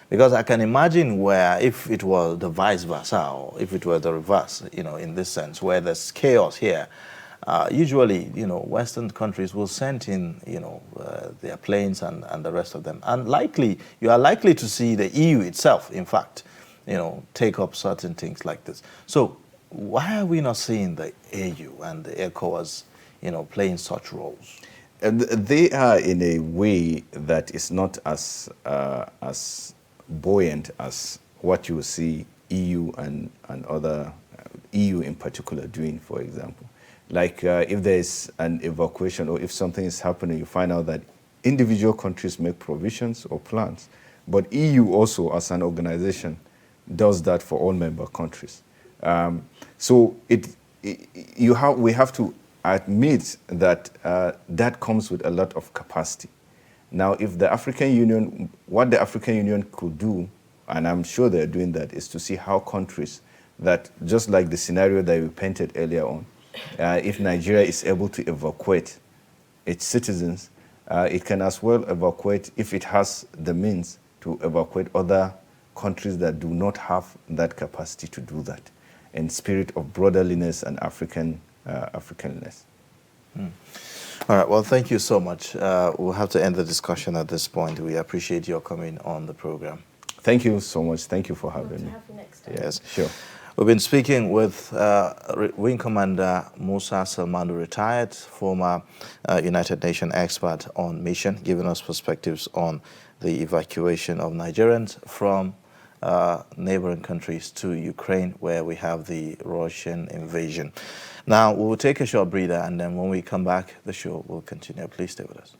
Because I can imagine where if it were the vice versa, or if it were the reverse, in this sense, where there's chaos here, usually, Western countries will send in, their planes and the rest of them. And you are likely to see the EU itself, in fact, take up certain things like this. So why are we not seeing the AU and the ECOWAS, playing such roles? They are in a way that is not as buoyant as what you see EU and other, EU in particular, doing, for example. Like if there's an evacuation or if something is happening, you find out that individual countries make provisions or plans. But EU also, as an organization, does that for all member countries. So we have to admit that that comes with a lot of capacity. Now, if the African Union, what the African Union could do, and I'm sure they're doing that, is to see how countries that, just like the scenario that we painted earlier on, if Nigeria is able to evacuate its citizens, it can as well evacuate, if it has the means, to evacuate other countries that do not have that capacity to do that, in spirit of brotherliness and Africanness. All right, well, thank you so much. We'll have to end the discussion at this point. We appreciate your coming on the program. Thank you so much. Thank you for having me. Have you next time. Yes, sure. We've been speaking with Wing Commander Musa Salmanu, retired, former United Nations expert on mission, giving us perspectives on the evacuation of Nigerians from neighboring countries to Ukraine, where we have the Russian invasion. Now, we'll take a short breather, and then when we come back, the show will continue. Please stay with us.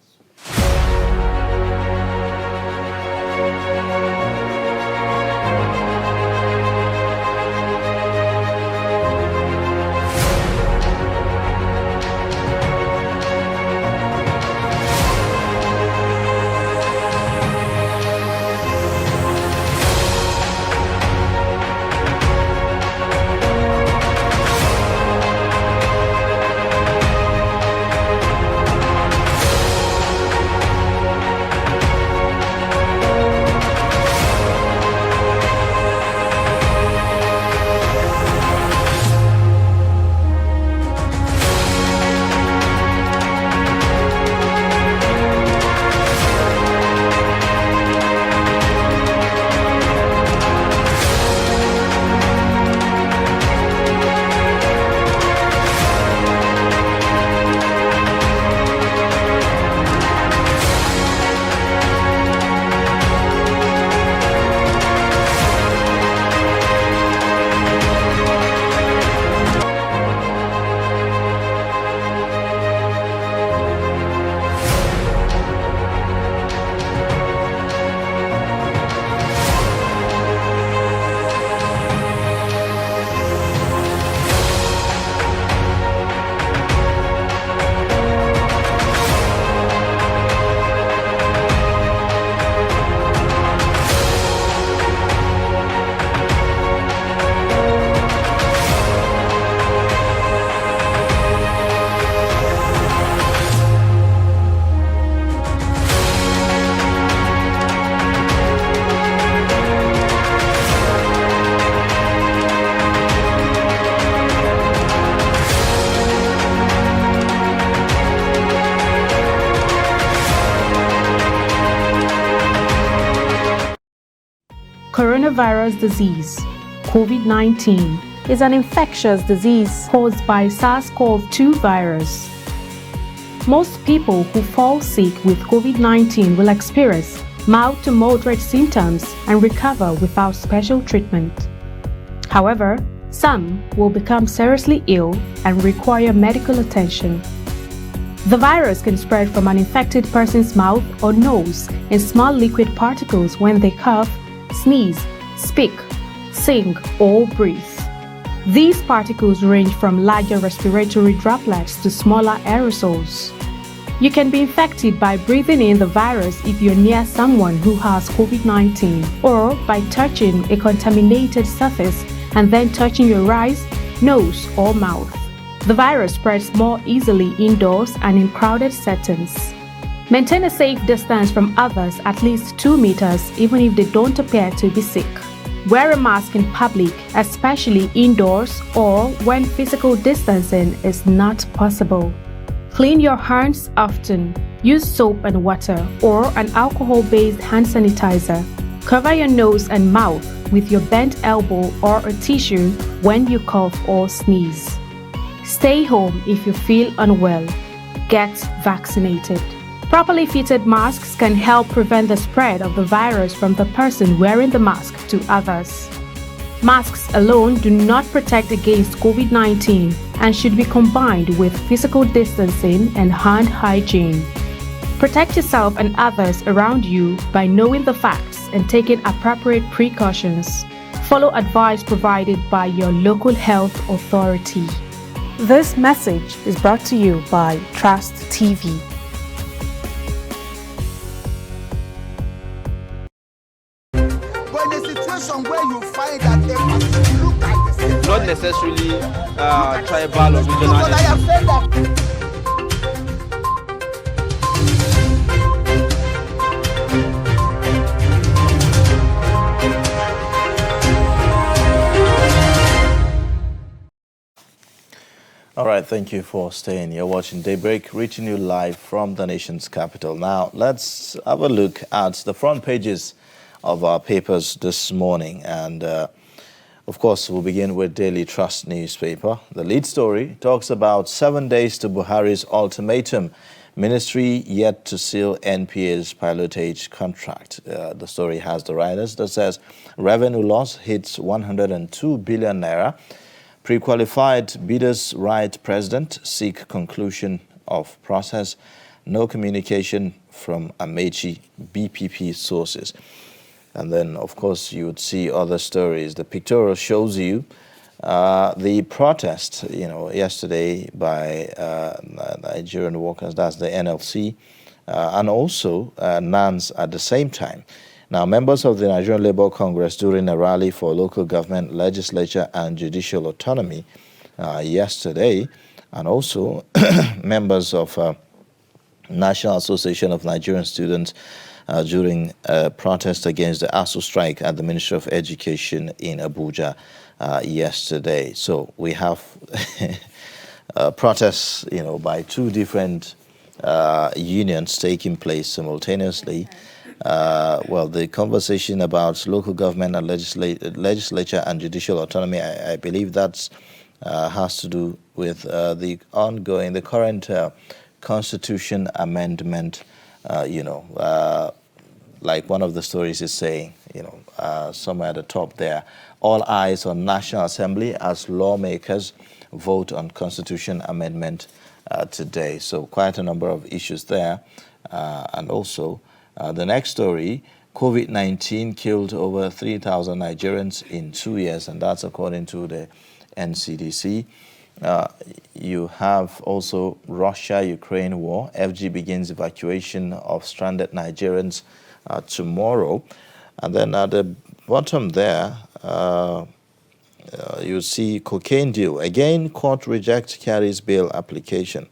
Coronavirus disease, COVID-19, is an infectious disease caused by SARS-CoV-2 virus. Most people who fall sick with COVID-19 will experience mild to moderate symptoms and recover without special treatment. However, some will become seriously ill and require medical attention. The virus can spread from an infected person's mouth or nose in small liquid particles when they cough, sneeze, speak, sing, or breathe. These particles range from larger respiratory droplets to smaller aerosols. You can be infected by breathing in the virus if you're near someone who has COVID-19 or by touching a contaminated surface and then touching your eyes, nose, or mouth. The virus spreads more easily indoors and in crowded settings. Maintain a safe distance from others at least 2 meters even if they don't appear to be sick. Wear a mask in public, especially indoors or when physical distancing is not possible. Clean your hands often. Use soap and water or an alcohol-based hand sanitizer. Cover your nose and mouth with your bent elbow or a tissue when you cough or sneeze. Stay home if you feel unwell. Get vaccinated. Properly fitted masks can help prevent the spread of the virus from the person wearing the mask to others. Masks alone do not protect against COVID-19 and should be combined with physical distancing and hand hygiene. Protect yourself and others around you by knowing the facts and taking appropriate precautions. Follow advice provided by your local health authority. This message is brought to you by Trust TV. But in a situation where you find that they look like the same, not necessarily tribal or regional. but I have said that. All right, thank you for staying. You're watching Daybreak, reaching you live from the nation's capital. Now, let's have a look at the front pages of our papers this morning. And, of course, we'll begin with Daily Trust newspaper. The lead story talks about 7 days to Buhari's ultimatum. Ministry yet to seal NPA's pilotage contract. The story has the writers that says revenue loss hits 102 billion naira. Pre-qualified bidders write President seek conclusion of process. No communication from Amechi BPP sources. And then, of course, you would see other stories. The pictorial shows you the protest, yesterday by Nigerian workers, that's the NLC, and also NANS at the same time. Now, members of the Nigerian Labour Congress during a rally for local government, legislature and judicial autonomy yesterday, and also members of National Association of Nigerian Students during a protest against the ASU strike at the Ministry of Education in Abuja yesterday. So we have protests, by two different unions taking place simultaneously. Well, the conversation about local government and legislature and judicial autonomy, I believe that has to do with the current constitution amendment. Like one of the stories is saying, somewhere at the top there, all eyes on National Assembly as lawmakers vote on constitution amendment today. So quite a number of issues there, and also. The next story, COVID-19 killed over 3,000 Nigerians in 2 years, and that's according to the NCDC. You have also Russia-Ukraine war. FG begins evacuation of stranded Nigerians tomorrow. And then at the bottom there, you see cocaine deal. Again, court rejects carries bail application.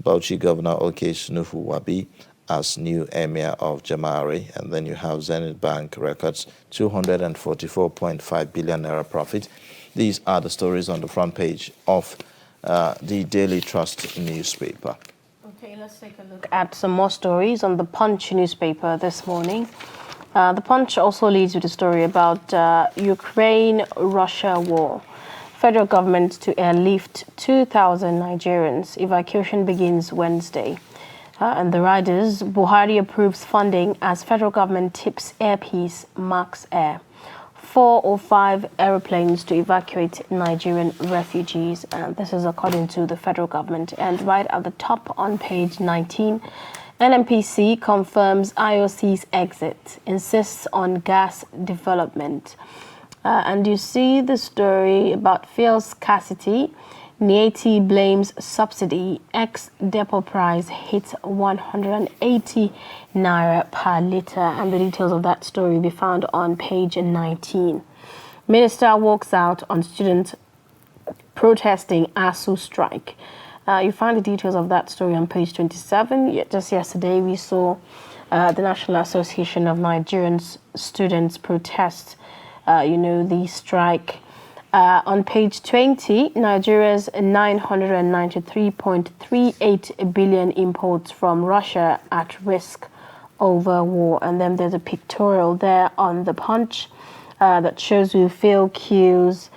Bauchi Governor Oke Sunufu Wabi as new emir of Jamari. And then you have Zenith Bank records 244.5 billion naira profit. These are the stories on the front page of the Daily Trust newspaper. Okay, let's take a look at some more stories on the Punch newspaper this morning. The Punch also leads with a story about Ukraine-Russia war. Federal government to airlift 2,000 Nigerians. Evacuation begins Wednesday. And the riders, Buhari approves funding as federal government tips airpiece Max Air. 4 or 5 aeroplanes to evacuate Nigerian refugees. And this is according to the federal government. And right at the top on page 19, NNPC confirms IOC's exit, insists on gas development. And you see the story about fuel scarcity. Nieti blames subsidy. Ex-depot price hits 180 naira per litre. And the details of that story will be found on page 19. Minister walks out on students protesting ASU strike. You find the details of that story on page 27. Just yesterday, we saw the National Association of Nigerian Students protest, the strike. On page 20, Nigeria's 993.38 billion imports from Russia at risk over war. And then there's a pictorial there on the Punch that shows you fill queues,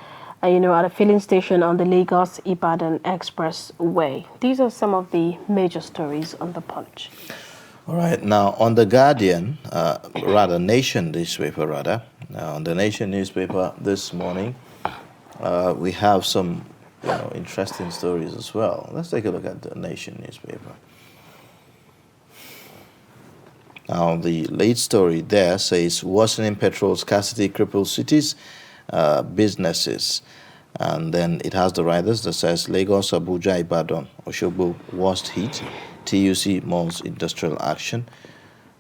at a filling station on the Lagos-Ibadan Expressway. These are some of the major stories on the Punch. All right. Now, on the Guardian, Nation newspaper, on the Nation newspaper this morning, we have some interesting stories as well. Let's take a look at the Nation newspaper. Now, the lead story there says, worsening petrol scarcity cripples cities, businesses. And then it has the riders that says, Lagos, Abuja, Ibadan, Osogbo, worst hit, TUC malls industrial action.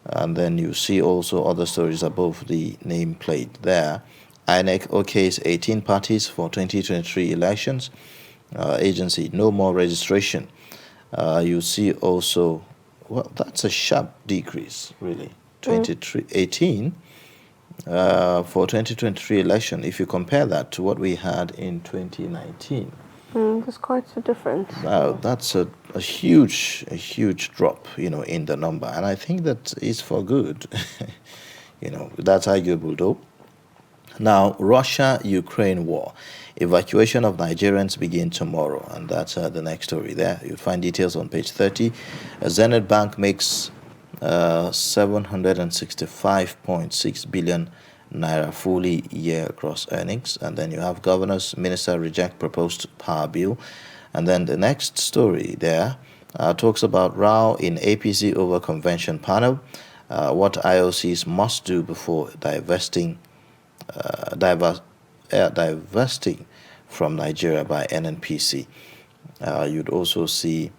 And then you see also other stories above the nameplate there. INEC okays 18 parties for 2023 elections. Agency, no more registration. You see also, well, that's a sharp decrease, really. 18 for 2023 election. If you compare that to what we had in 2019. There's quite a difference. That's a huge drop, in the number. And I think that is for good. That's arguable though. Now, Russia-Ukraine war. Evacuation of Nigerians begin tomorrow. And that's the next story there. You'll find details on page 30. Zenith Bank makes 765.6 billion naira fully year gross earnings. And then you have governors, minister reject proposed power bill. And then the next story there talks about row in APC over convention panel. What IOCs must do before divesting from Nigeria by NNPC. You'd also see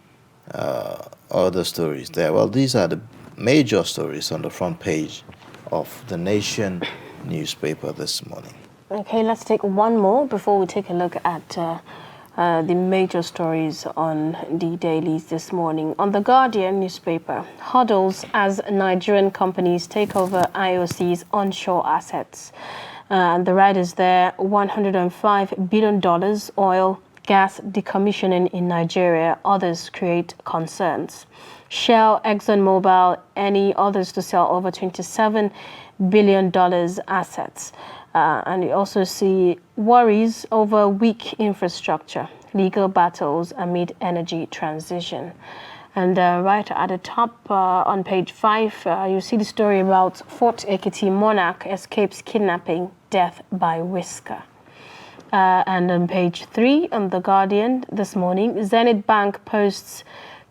other stories there. Well, these are the major stories on the front page of the Nation newspaper this morning. Okay, let's take one more before we take a look at the major stories on the dailies this morning. On the Guardian newspaper, hurdles as Nigerian companies take over IOC's onshore assets. And the riders there, $105 billion oil, gas decommissioning in Nigeria. Others create concerns. Shell, ExxonMobil, any others to sell over $27 billion assets. And you also see worries over weak infrastructure, legal battles amid energy transition. And right at the top on page 5, you see the story about Fort Ekiti monarch escapes kidnapping, death by whisker. And on page 3 on The Guardian this morning, Zenith Bank posts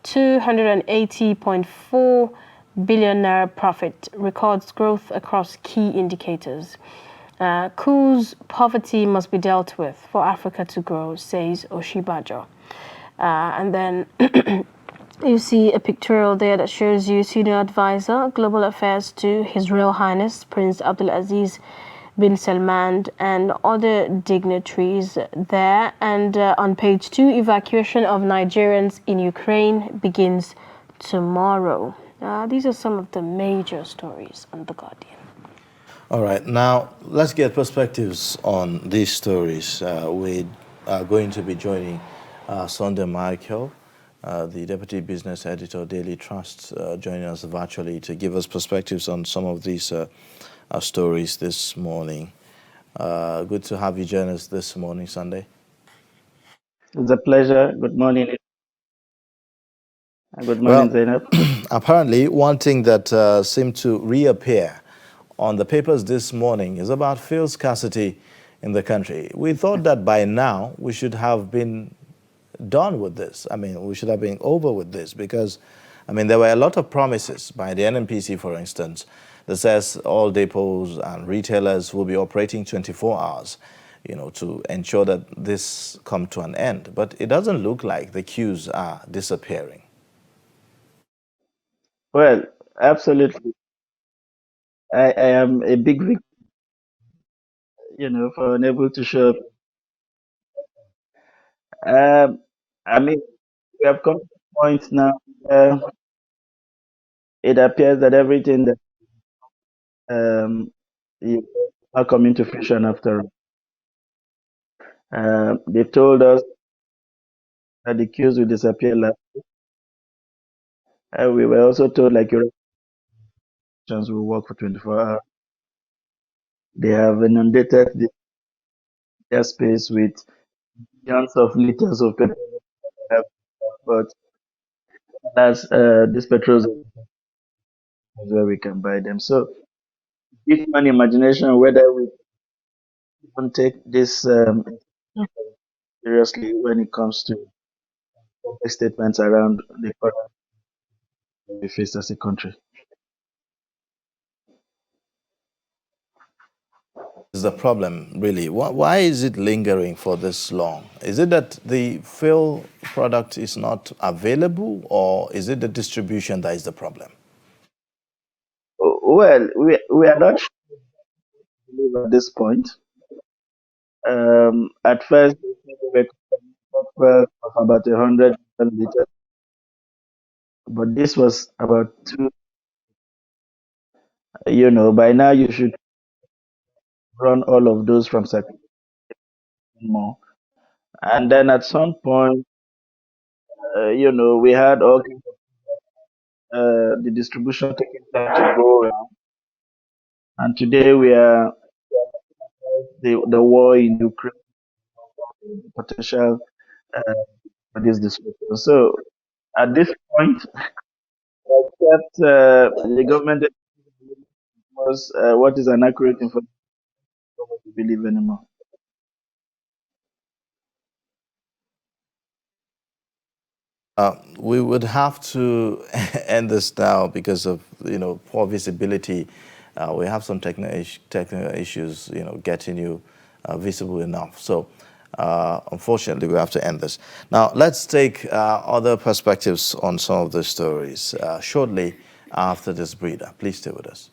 280.4 billion naira profit, records growth across key indicators. Cool's poverty must be dealt with for Africa to grow, says Oshibajo. And then you see a pictorial there that shows you Senior Advisor, Global Affairs to His Royal Highness Prince Abdulaziz bin Salman and other dignitaries there. And on page 2, evacuation of Nigerians in Ukraine begins tomorrow. These are some of the major stories on The Guardian. All right, now let's get perspectives on these stories. We are going to be joining Sunday Michael, the Deputy Business Editor, Daily Trust, joining us virtually to give us perspectives on some of these stories this morning. Good to have you join us this morning, Sunday. It's a pleasure. Good morning. Good morning, Zainab. Apparently, one thing that seemed to reappear on the papers this morning is about fuel scarcity in the country. We thought that by now we should have been done with this. I mean, we should have been over with this because, I mean, there were a lot of promises by the NNPC, for instance, that says all depots and retailers will be operating 24 hours, you know, to ensure that this come to an end. But it doesn't look like the queues are disappearing. Well, absolutely. I am a big victim, for unable to show up. I mean, we have come to a point now where it appears that everything that is not coming to fruition after all. They've told us that the queues will disappear last. We were also told like your will work for 24 hours. They have inundated the airspace with millions of liters of petrol, but that's this petrol is where we can buy them. So, give an imagination whether we can take this seriously when it comes to statements around the problem we face as a country. Is the problem really? Why is it lingering for this long? Is it that the fuel product is not available, or is it the distribution that is the problem? Well, we are not sure at this point. At first, we were of about 100 liters, but this was about 2. By now you should run all of those from second more. And then at some point, we had all the distribution taking time to go around. And today we are the war in Ukraine, potential for this disruption. So at this point, except the government was what is an accurate information to believe anymore. We would have to end this now because of poor visibility. We have some technical issues, getting you visible enough. So unfortunately, we have to end this. Now, let's take other perspectives on some of the stories shortly after this breather. Please stay with us.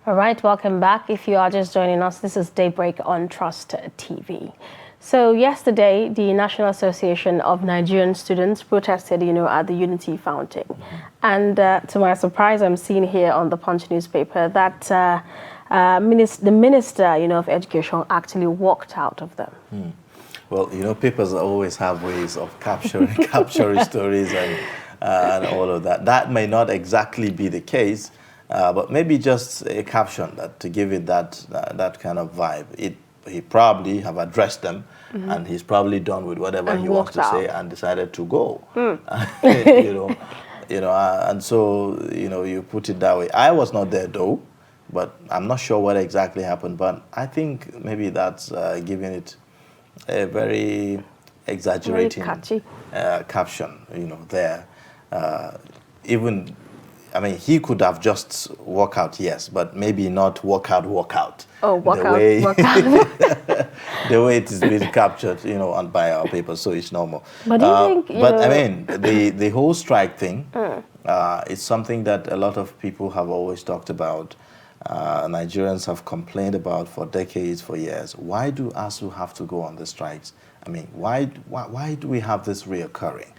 All right, welcome back. If you are just joining us, this is Daybreak on Trust TV. So yesterday, the National Association of Nigerian Students protested, at the Unity Fountain. And to my surprise, I'm seeing here on the Punch newspaper that the Minister, of Education actually walked out of them. Well, papers always have ways of capturing stories and all of that. That may not exactly be the case, but maybe just a caption to give it that kind of vibe. He probably have addressed them, and he's probably done with whatever he wants to say and decided to go. And so you put it that way. I was not there though, but I'm not sure what exactly happened. But I think maybe that's giving it a very exaggerating caption. There. Even, he could have just walk out, yes, but maybe not walk out. Oh, walk out. The way it is being captured, by our papers, so it's normal. But do you think, the whole strike thing is something that a lot of people have always talked about. Nigerians have complained about for decades, for years. Why do ASUU have to go on the strikes? Why do we have this reoccurring?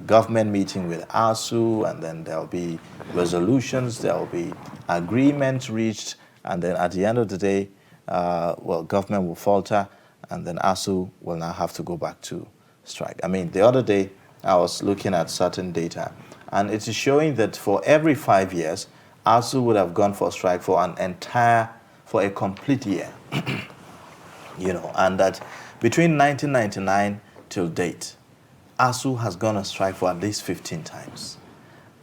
Government meeting with ASUU, and then there'll be resolutions, there'll be agreements reached, and then at the end of the day, government will falter, and then ASUU will now have to go back to strike. The other day, I was looking at certain data, and it is showing that for every 5 years, ASUU would have gone for strike for a complete year. And that between 1999 till date, ASUU has gone on strike for at least 15 times.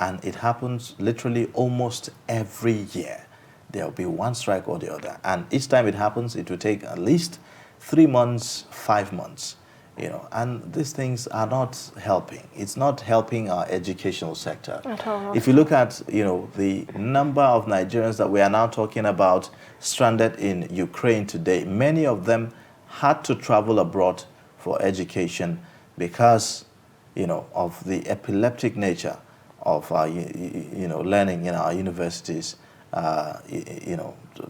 And it happens literally almost every year. There will be one strike or the other. And each time it happens, it will take at least 3 months, 5 months. And these things are not helping. It's not helping our educational sector. At all. If you look at, the number of Nigerians that we are now talking about stranded in Ukraine today, many of them had to travel abroad for education because, of the epileptic nature of our, learning in our universities,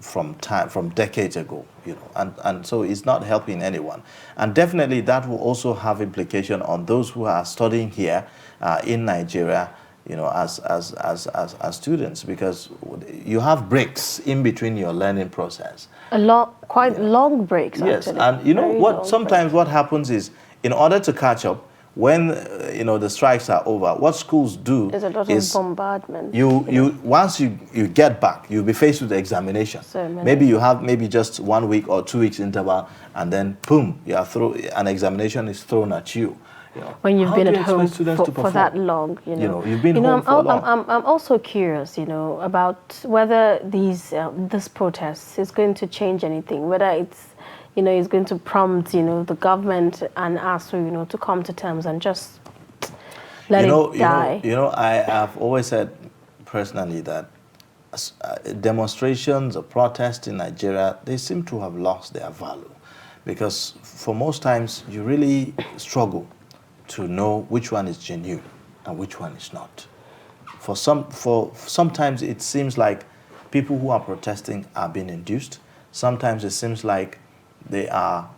from decades ago, and so it's not helping anyone. And definitely that will also have implication on those who are studying here in Nigeria, as students, because you have breaks in between your learning process. Quite long breaks. Yes, actually. and sometimes what happens is, in order to catch up, when the strikes are over, what schools do is a lot of bombardment. Once you get back, you'll be faced with the examination. Maybe you have just 1 week or 2 weeks interval, and then boom, an exammination is thrown at you. When you've been at home for that long, you've been home for long. I'm also curious, about whether this protest is going to change anything, whether it's is going to prompt, the government and ASUU, to come to terms and just let it die. I have always said personally that demonstrations or protests in Nigeria, they seem to have lost their value, because for most times you really struggle to know which one is genuine and which one is not. Sometimes it seems like people who are protesting are being induced. Sometimes it seems like they are,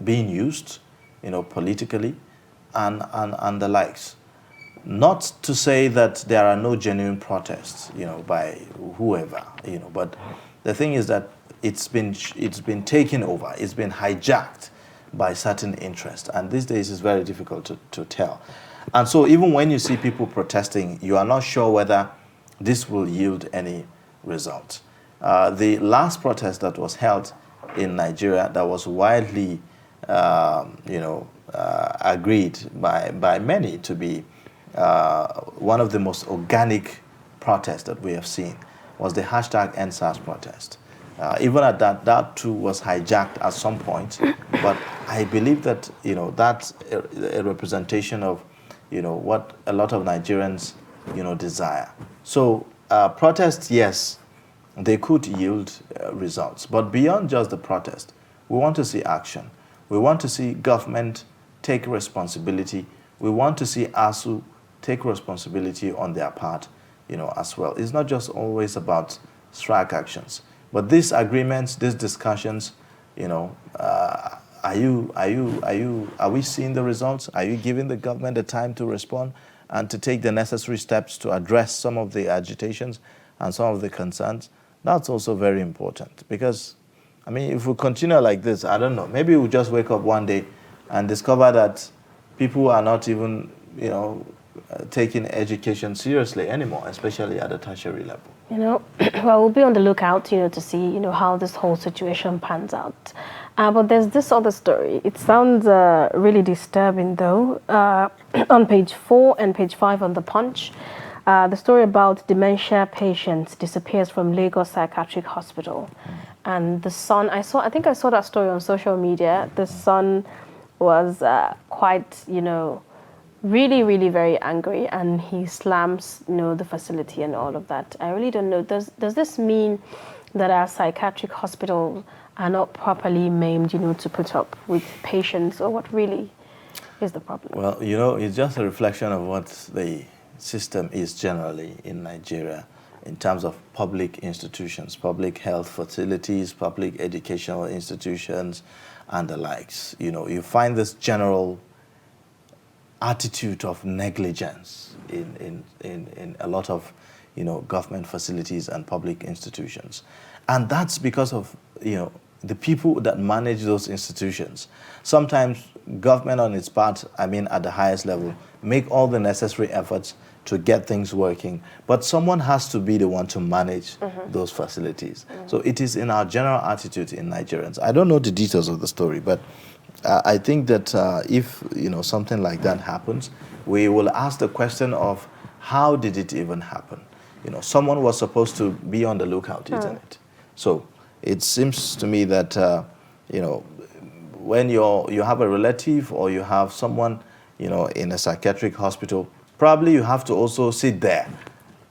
being used, politically, and the likes. Not to say that there are no genuine protests, by whoever, but the thing is that it's been taken over, it's been hijacked by certain interests, and these days it's very difficult to tell. And so even when you see people protesting, you are not sure whether this will yield any result. The last protest that was held in Nigeria that was widely, agreed by many to be one of the most organic protests that we have seen was the #EndSARS protest. Even at that too was hijacked at some point, but I believe that that's a representation of what a lot of Nigerians desire. So protests, yes, they could yield results. But beyond just the protest, we want to see action. We want to see government take responsibility. We want to see ASUU take responsibility on their part, as well. It's not just always about strike actions. But these agreements, these discussions, are we seeing the results? Are you giving the government the time to respond and to take the necessary steps to address some of the agitations and some of the concerns? That's also very important, because, I mean, if we continue like this, I don't know, maybe we'll just wake up one day and discover that people are not even, taking education seriously anymore, especially at the tertiary level. Well, we'll be on the lookout, to see, how this whole situation pans out. But there's this other story. It sounds really disturbing, though. On page 4 and page 5 on the Punch, the story about dementia patients disappears from Lagos Psychiatric Hospital. And the son, I think I saw that story on social media. The son was quite, really, really very angry, and he slams, the facility and all of that. I really don't know. Does this mean that our psychiatric hospitals are not properly maimed, to put up with patients, or what really is the problem? Well, it's just a reflection of what the system is generally in Nigeria in terms of public institutions, public health facilities, public educational institutions, and the likes. You find this general attitude of negligence in a lot of government facilities and public institutions, and that's because of the people that manage those institutions. Sometimes government on its part, at the highest level, make all the necessary efforts to get things working, but someone has to be the one to manage those facilities. So it is in our general attitude in Nigerians. I don't know the details of the story, but I think that if something like that happens, we will ask the question of how did it even happen? Someone was supposed to be on the lookout, isn't it? So it seems to me that when you have a relative or you have someone in a psychiatric hospital, probably you have to also sit there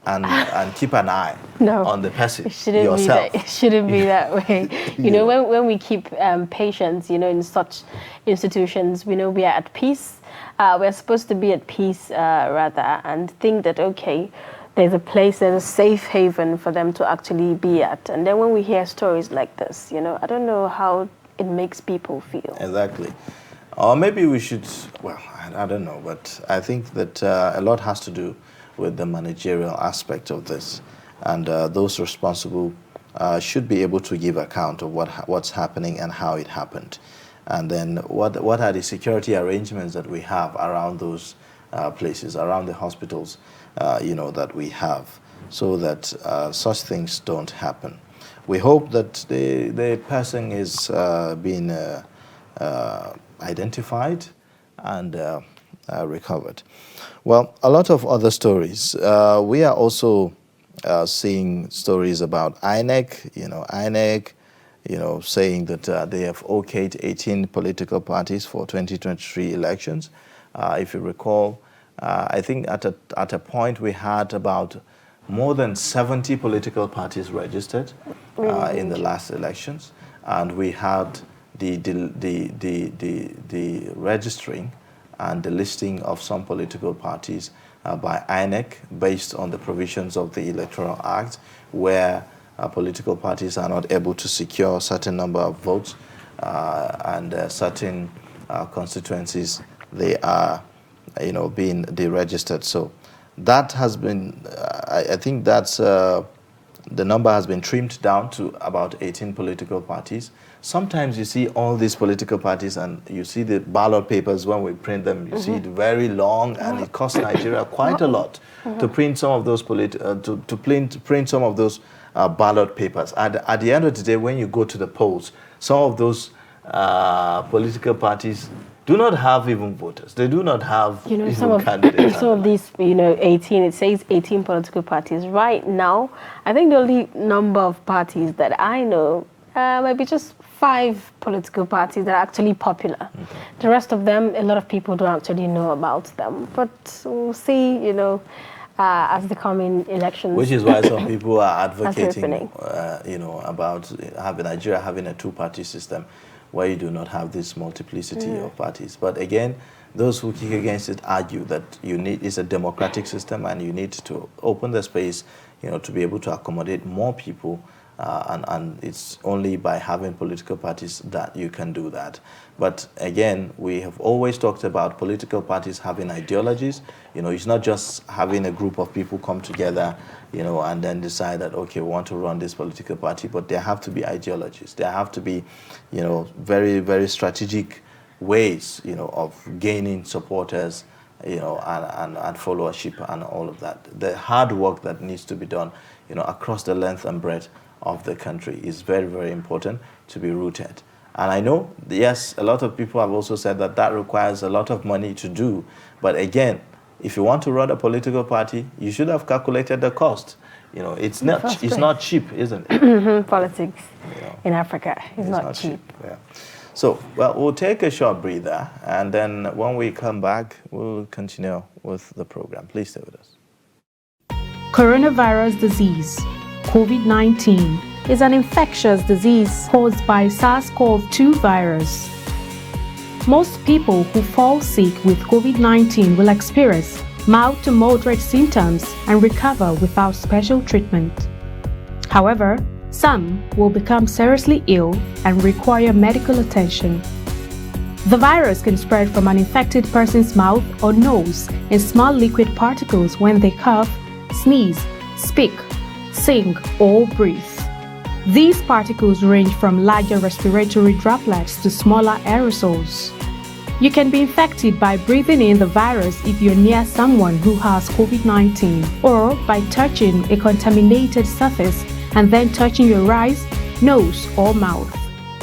and keep an eye on the person yourself. It shouldn't be that way. When we keep patients, in such institutions, we know we are at peace. We're supposed to be at peace, rather, and think that, okay, there's a safe haven for them to actually be at. And then when we hear stories like this, I don't know how it makes people feel. Exactly. Or maybe we should, well, I don't know, but I think that a lot has to do with the managerial aspect of this, and those responsible should be able to give account of what's happening and how it happened, and then what are the security arrangements that we have around those places, around the hospitals, that we have, so that such things don't happen. We hope that the person is being identified and recovered. Well, a lot of other stories. We are also seeing stories about INEC, saying that they have okayed 18 political parties for 2023 elections. If you recall, I think at a point we had about more than 70 political parties registered in the last elections, and we had the registering and the listing of some political parties by INEC based on the provisions of the Electoral Act, where political parties are not able to secure a certain number of votes and certain constituencies, they are, being deregistered. So that has been, I think that's, the number has been trimmed down to about 18 political parties. Sometimes you see all these political parties and you see the ballot papers when we print them, you see it very long, and it costs Nigeria quite a lot to print some of those print some of those ballot papers. At the end of the day, when you go to the polls, some of those political parties do not have even voters. They do not have even candidates. Some of these, 18, it says 18 political parties. Right now, I think the only number of parties that I know might be just 5 political parties that are actually popular. The rest of them, a lot of people don't actually know about them. But we'll see, as the coming elections. Which is why some people are advocating, about Nigeria having a 2-party system where you do not have this multiplicity of parties. But again, those who kick against it argue that it's a democratic system and you need to open the space, to be able to accommodate more people. And it's only by having political parties that you can do that. But again, we have always talked about political parties having ideologies. It's not just having a group of people come together, and then decide that, okay, we want to run this political party, but there have to be ideologies. There have to be, very, very strategic ways, of gaining supporters, and followership and all of that. The hard work that needs to be done, across the length and breadth of the country is very, very important to be rooted. And I know, yes, a lot of people have also said that requires a lot of money to do. But again, if you want to run a political party, you should have calculated the cost. It's not cheap, isn't it? Politics in Africa is not cheap. Yeah. So, well, we'll take a short breather, and then when we come back, we'll continue with the program. Please stay with us. Coronavirus disease, COVID-19, is an infectious disease caused by SARS-CoV-2 virus. Most people who fall sick with COVID-19 will experience mild to moderate symptoms and recover without special treatment. However, some will become seriously ill and require medical attention. The virus can spread from an infected person's mouth or nose in small liquid particles when they cough, sneeze, speak, sing, or breathe. These particles range from larger respiratory droplets to smaller aerosols. You can be infected by breathing in the virus if you're near someone who has COVID-19, or by touching a contaminated surface and then touching your eyes, nose, or mouth.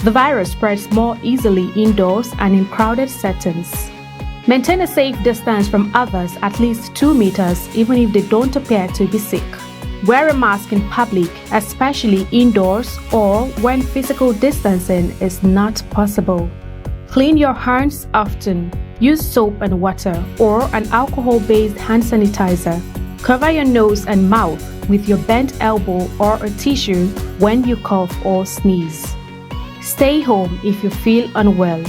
The virus spreads more easily indoors and in crowded settings. Maintain a safe distance from others at least 2 meters even if they don't appear to be sick. Wear a mask in public, especially indoors or when physical distancing is not possible. Clean your hands often. Use soap and water or an alcohol-based hand sanitizer. Cover your nose and mouth with your bent elbow or a tissue when you cough or sneeze. Stay home if you feel unwell.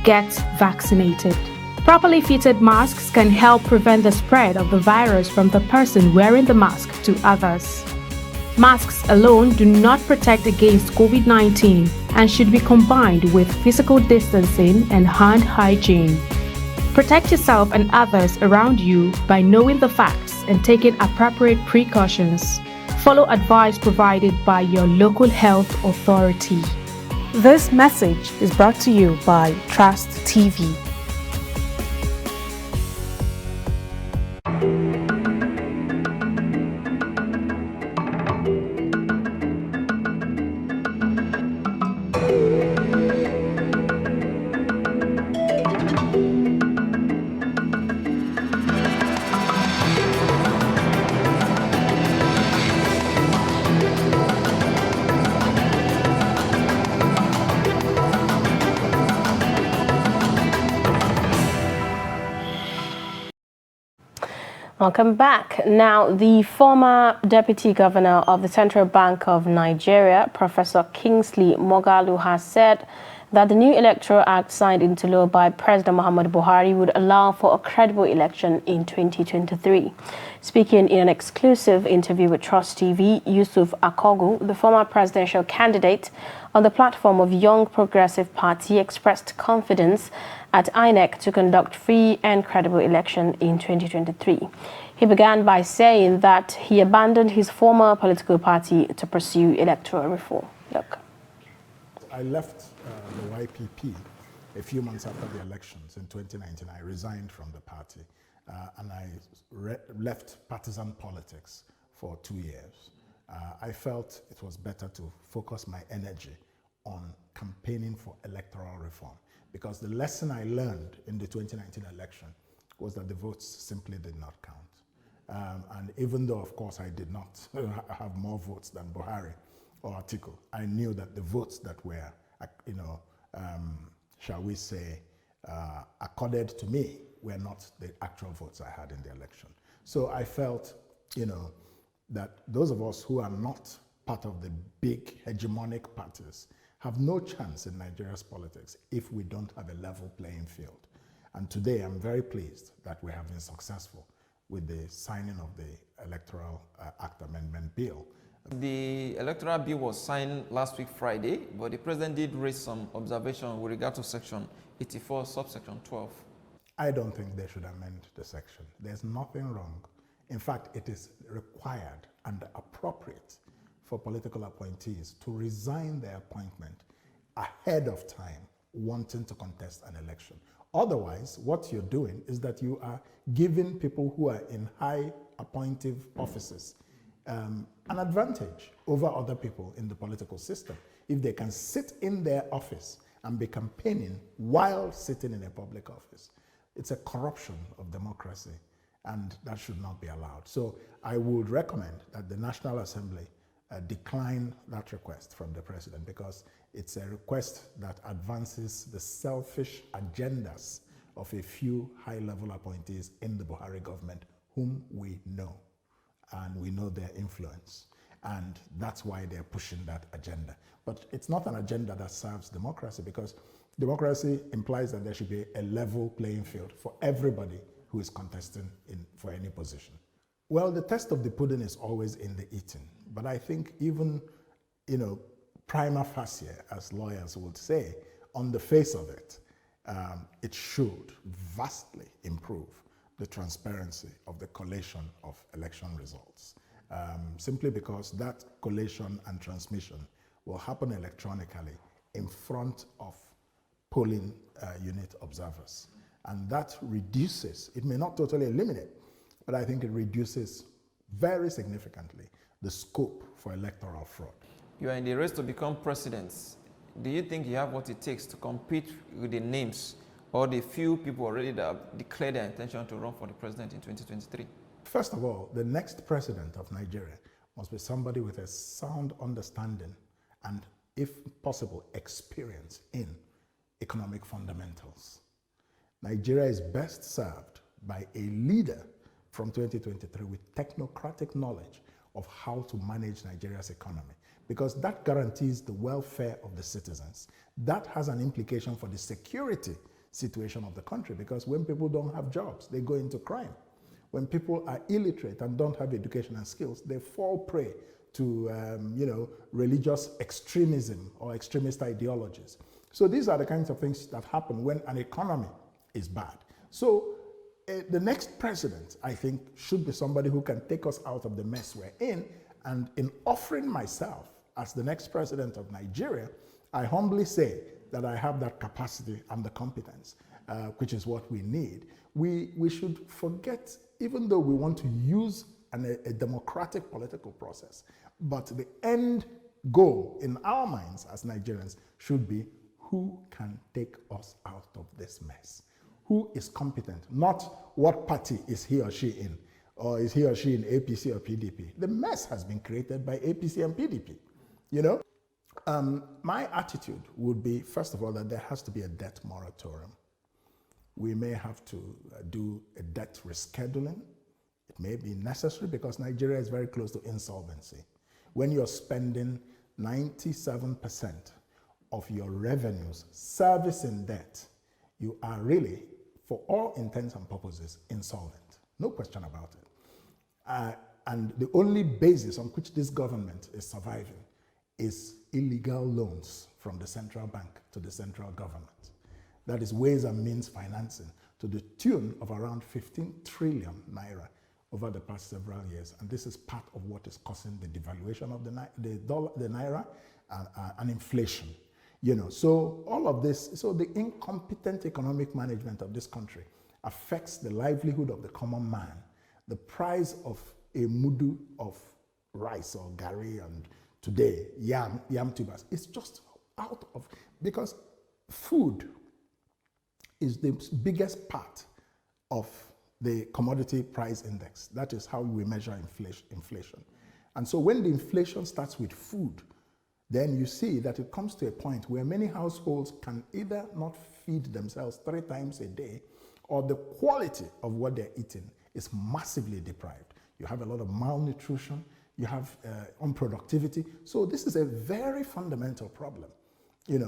Get vaccinated. Properly fitted masks can help prevent the spread of the virus from the person wearing the mask to others. Masks alone do not protect against COVID-19 and should be combined with physical distancing and hand hygiene. Protect yourself and others around you by knowing the facts and taking appropriate precautions. Follow advice provided by your local health authority. This message is brought to you by Trust TV. Welcome back. Now, the former Deputy Governor of the Central Bank of Nigeria, Professor Kingsley Moghalu, has said that the new Electoral Act signed into law by President Muhammadu Buhari would allow for a credible election in 2023. Speaking in an exclusive interview with Trust TV, Yusuf Akogu, the former presidential candidate on the platform of Young Progressive Party, expressed confidence at INEC to conduct free and credible election in 2023. He began by saying that he abandoned his former political party to pursue electoral reform. Look. I left the YPP a few months after the elections in 2019. I resigned from the party and I left partisan politics for 2 years. I felt it was better to focus my energy on campaigning for electoral reform, because the lesson I learned in the 2019 election was that the votes simply did not count. And even though, of course, I did not have more votes than Buhari or Atiku, I knew that the votes that were, shall we say, accorded to me were not the actual votes I had in the election. So I felt, that those of us who are not part of the big hegemonic parties have no chance in Nigeria's politics if we don't have a level playing field. And today I'm very pleased that we have been successful with the signing of the Electoral Act Amendment Bill. The electoral bill was signed last week Friday, but the president did raise some observation with regard to section 84, subsection 12. I don't think they should amend the section. There's nothing wrong. In fact, it is required and appropriate for political appointees to resign their appointment ahead of time, wanting to contest an election. Otherwise, what you're doing is that you are giving people who are in high appointive offices an advantage over other people in the political system if they can sit in their office and be campaigning while sitting in a public office. It's a corruption of democracy, and that should not be allowed. So I would recommend that the National Assembly decline that request from the president, because it's a request that advances the selfish agendas of a few high-level appointees in the Buhari government whom we know, and we know their influence. And that's why they're pushing that agenda. But it's not an agenda that serves democracy, because democracy implies that there should be a level playing field for everybody who is contesting for any position. Well, the test of the pudding is always in the eating. But I think even, prima facie, as lawyers would say, on the face of it, it should vastly improve the transparency of the collation of election results. Simply because that collation and transmission will happen electronically in front of polling unit observers. And that reduces, it may not totally eliminate, but I think it reduces very significantly the scope for electoral fraud. You are in the race to become president. Do you think you have what it takes to compete with the names or the few people already that have declared their intention to run for the president in 2023? First of all, the next president of Nigeria must be somebody with a sound understanding and, if possible, experience in economic fundamentals. Nigeria is best served by a leader from 2023 with technocratic knowledge of how to manage Nigeria's economy, because that guarantees the welfare of the citizens. That has an implication for the security situation of the country, because when people don't have jobs, they go into crime. When people are illiterate and don't have education and skills, they fall prey to religious extremism or extremist ideologies. So these are the kinds of things that happen when an economy is bad. So the next president, I think, should be somebody who can take us out of the mess we're in. And in offering myself as the next president of Nigeria, I humbly say that I have that capacity and the competence, which is what we need. We should forget, even though we want to use a democratic political process, but the end goal in our minds as Nigerians should be who can take us out of this mess. Who is competent, not what party is he or she in, or is he or she in APC or PDP. The mess has been created by APC and PDP, My attitude would be, first of all, that there has to be a debt moratorium. We may have to do a debt rescheduling. It may be necessary because Nigeria is very close to insolvency. When you're spending 97% of your revenues servicing debt, you are really, for all intents and purposes, insolvent. No question about it. And the only basis on which this government is surviving is illegal loans from the central bank to the central government. That is ways and means financing to the tune of around 15 trillion naira over the past several years. And this is part of what is causing the devaluation of the naira and inflation. So all of this, so the incompetent economic management of this country affects the livelihood of the common man. The price of a mudu of rice or gari and today yam tubers is just out of, because food is the biggest part of the commodity price index. That is how we measure inflation. And so when the inflation starts with food, then you see that it comes to a point where many households can either not feed themselves 3 times a day, or the quality of what they're eating is massively deprived. You have a lot of malnutrition, you have unproductivity. So this is a very fundamental problem,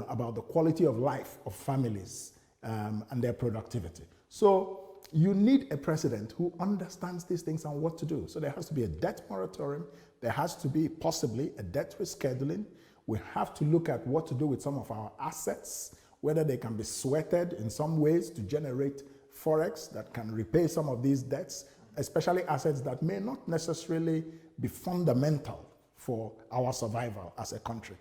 about the quality of life of families and their productivity. So you need a president who understands these things and what to do. So there has to be a debt moratorium. There has to be possibly a debt rescheduling. We have to look at what to do with some of our assets, whether they can be sweated in some ways to generate forex that can repay some of these debts, especially assets that may not necessarily be fundamental for our survival as a country.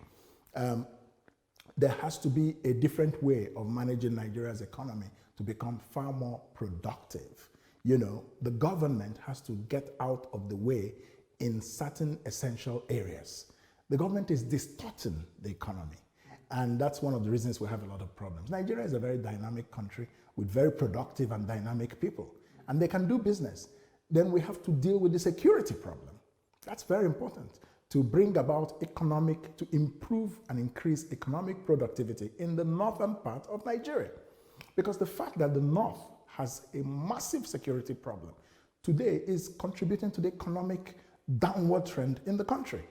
There has to be a different way of managing Nigeria's economy to become far more productive. You know, the government has to get out of the way in certain essential areas. The government is distorting the economy, and that's one of the reasons we have a lot of problems. Nigeria is a very dynamic country with very productive and dynamic people, and they can do business. Then we have to deal with the security problem. That's very important, to bring about to improve and increase economic productivity in the northern part of Nigeria. Because the fact that the north has a massive security problem today is contributing to the economic downward trend in the country.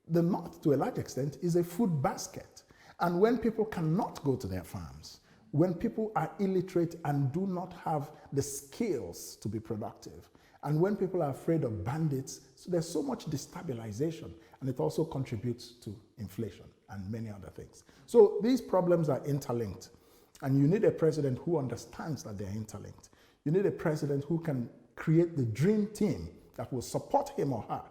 The north, to a large extent, is a food basket. And when people cannot go to their farms, when people are illiterate and do not have the skills to be productive, and when people are afraid of bandits, so there's so much destabilization, and it also contributes to inflation and many other things. So these problems are interlinked, and you need a president who understands that they're interlinked. You need a president who can create the dream team that will support him or her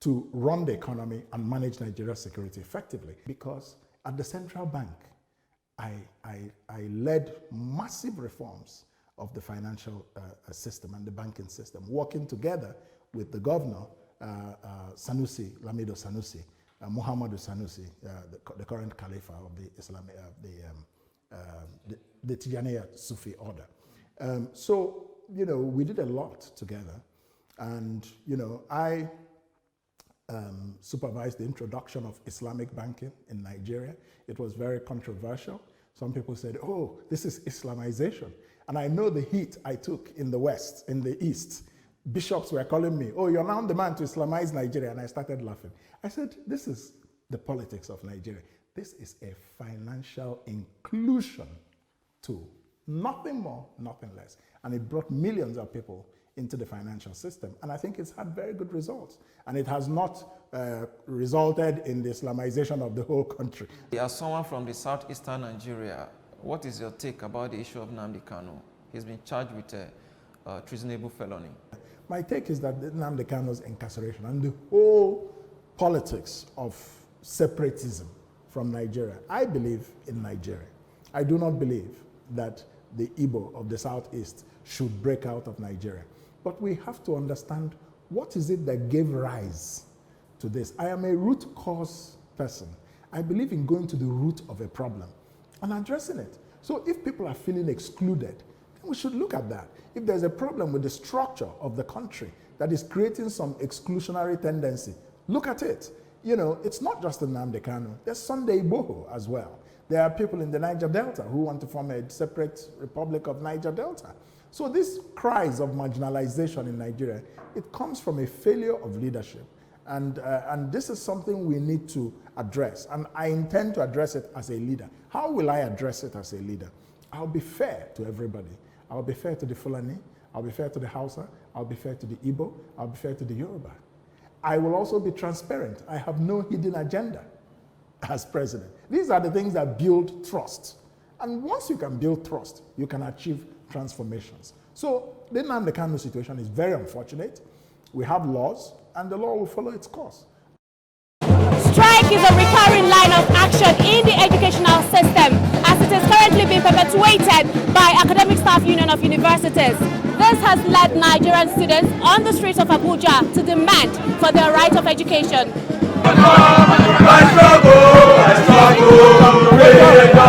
to run the economy and manage Nigeria's security effectively. Because at the central bank, I led massive reforms of the financial system and the banking system, working together with the governor, Sanusi, Lamido Sanusi, Muhammadu Sanusi, the current Khalifa of the Tijaniya Sufi order. So, you know, we did a lot together. And, you know, I supervised the introduction of Islamic banking in Nigeria. It was very controversial. Some people said, oh, this is Islamization. And I know the heat I took in the West, in the East. Bishops were calling me, oh, you're now the man to Islamize Nigeria. And I started laughing. I said, this is the politics of Nigeria. This is a financial inclusion tool. Nothing more, nothing less. And it brought millions of people into the financial system. And I think it's had very good results. And it has not resulted in the Islamization of the whole country. As someone from the southeastern Nigeria, what is your take about the issue of Nnamdi Kanu? He's been charged with a treasonable felony. My take is that Nnamdi Kanu's incarceration and the whole politics of separatism from Nigeria. I believe in Nigeria. I do not believe that the Igbo of the southeast should break out of Nigeria. But we have to understand what is it that gave rise to this. I am a root cause person. I believe in going to the root of a problem and addressing it. So if people are feeling excluded, then we should look at that. If there's a problem with the structure of the country that is creating some exclusionary tendency, look at it. You know, it's not just the Nnamdi Kanu. There's Sunday Igboho as well. There are people in the Niger Delta who want to form a separate Republic of Niger Delta. So these cries of marginalization in Nigeria, it comes from a failure of leadership. And this is something we need to address. And I intend to address it as a leader. How will I address it as a leader? I'll be fair to everybody. I'll be fair to the Fulani. I'll be fair to the Hausa. I'll be fair to the Igbo. I'll be fair to the Yoruba. I will also be transparent. I have no hidden agenda as president. These are the things that build trust. And once you can build trust, you can achieve transformations. So the Nnamdi Kanu situation is very unfortunate. We have laws, and the law will follow its course. Strike is a recurring line of action in the educational system, as it is currently being perpetuated by Academic Staff Union of Universities. This has led Nigerian students on the streets of Abuja to demand for their right of education.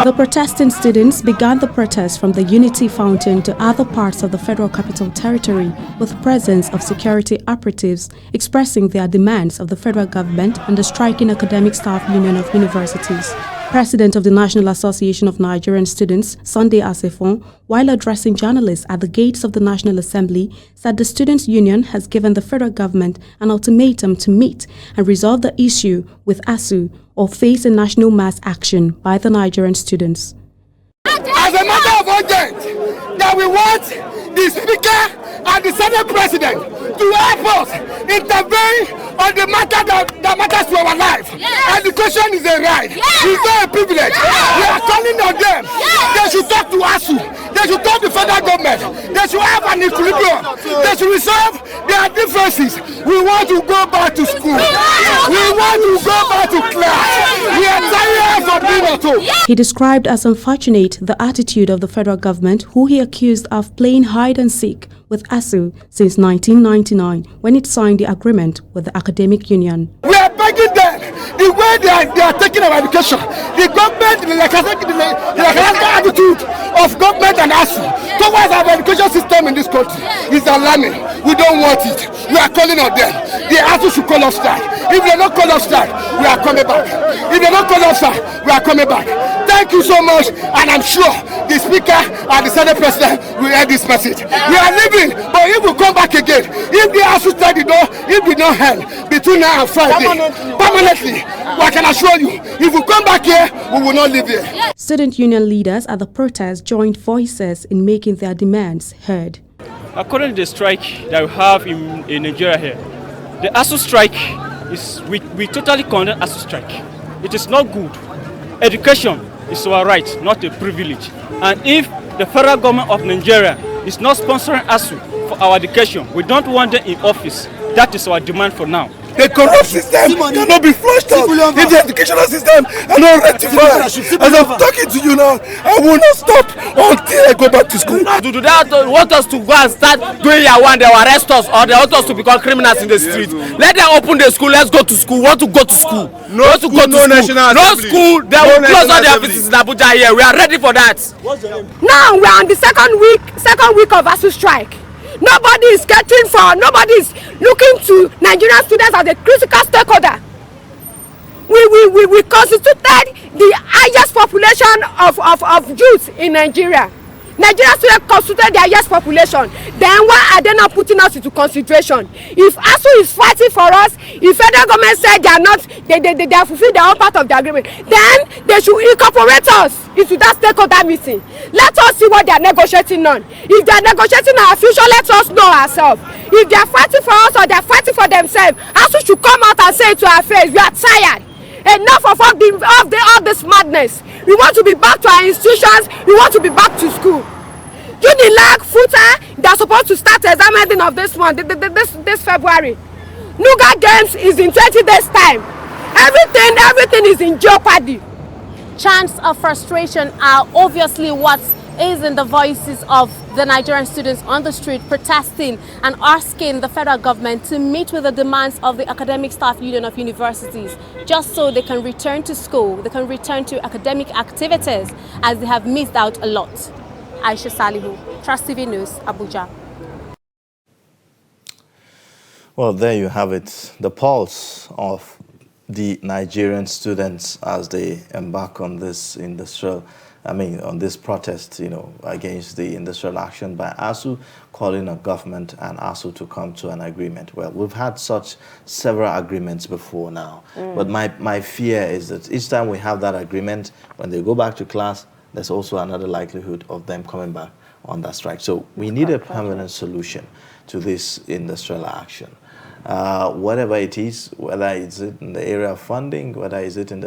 The protesting students began the protest from the Unity Fountain to other parts of the Federal Capital Territory with the presence of security operatives expressing their demands of the federal government and the striking Academic Staff Union of Universities. President of the National Association of Nigerian Students, Sunday Asefon, while addressing journalists at the gates of the National Assembly, said the Students' Union has given the federal government an ultimatum to meet and resolve the issue with ASUU or face a national mass action by the Nigerian students. As a matter of urgent, that we want the Speaker and the Senate President to help us intervene on the matter that matters to our life. Yes. Education is a right. Yes. It's not a privilege. Yes. We are calling on them. Yes. They should talk to ASU. They should talk to federal government. They should have an equilibrium. They should resolve their differences. We want to go back to school. We want to go back to class. We are tired of being at home. He described as unfortunate the attitude of the federal government, who he accused of playing hide and seek with ASU since 1999, when it signed the agreement with the academic union. We are begging them, the way they are taking our education, the government, the attitude of government and ASU towards our education system in this country is alarming. We don't want it. We are calling on them. The ASU should call us strike. If they don't call us strike, we are coming back. If they don't call us strike, we are coming back. Thank you so much, and I'm sure the Speaker and the Senate President will hear this message. We are leaving, but if we come back again, if the ASU strike the door, if we don't hell between now and Friday, permanently, I can assure you, if we come back here, we will not live here. Student union leaders at the protest joined voices in making their demands heard. According to the strike that we have in Nigeria here, the ASU strike is, we totally condemn ASU strike. It is not good. Education is our right, not a privilege. And if the federal government of Nigeria is not sponsoring ASU for our education, we don't want them in office. That is our demand for now. The corrupt system cannot be flushed out if the educational system are not rectified. As I'm talking to you now, I will not stop until I go back to school. To do that, want us to go and start doing year one, they will arrest us, or they want us to become criminals in the street. Let them open the school, let's go to school. Want to go to school. No school, no national assembly. No school, they will close all the offices in Abuja here. We are ready for that. Now we are on the second week of ASU strike. Nobody is catering for, nobody is looking to Nigerian students as a critical stakeholder. We constituted the highest population of youth in Nigeria. Nigerian students constituted their highest population. Then why are they not putting us into consideration? If ASU is fighting for us, if federal government said they are not, they have fulfilled their own part of the agreement, then they should incorporate us into that stakeholder meeting. Let us see what they are negotiating on. If they are negotiating our future, let us know ourselves. If they are fighting for us or they are fighting for themselves, ASU should come out and say it to our face, we are tired. Enough of all this madness. We want to be back to our institutions. We want to be back to school. Unilag, FUTA, they're supposed to start examining of this month, this February. Nuga Games is in 20 days' time. Everything is in jeopardy. Chants of frustration are obviously what is in the voices of the Nigerian students on the street protesting and asking the federal government to meet with the demands of the Academic Staff Union of Universities, just so they can return to school, they can return to academic activities, as they have missed out a lot. Aisha Salihu, Trust TV News, Abuja. Well, there you have it, the pulse of the Nigerian students as they embark on this on this protest, against the industrial action by ASU, calling on government and ASU to come to an agreement. Well, we've had such several agreements before now, but my fear is that each time we have that agreement, when they go back to class, there's also another likelihood of them coming back on that strike. So we need a permanent solution to this industrial action. Whatever it is, whether it's in the area of funding, whether it's in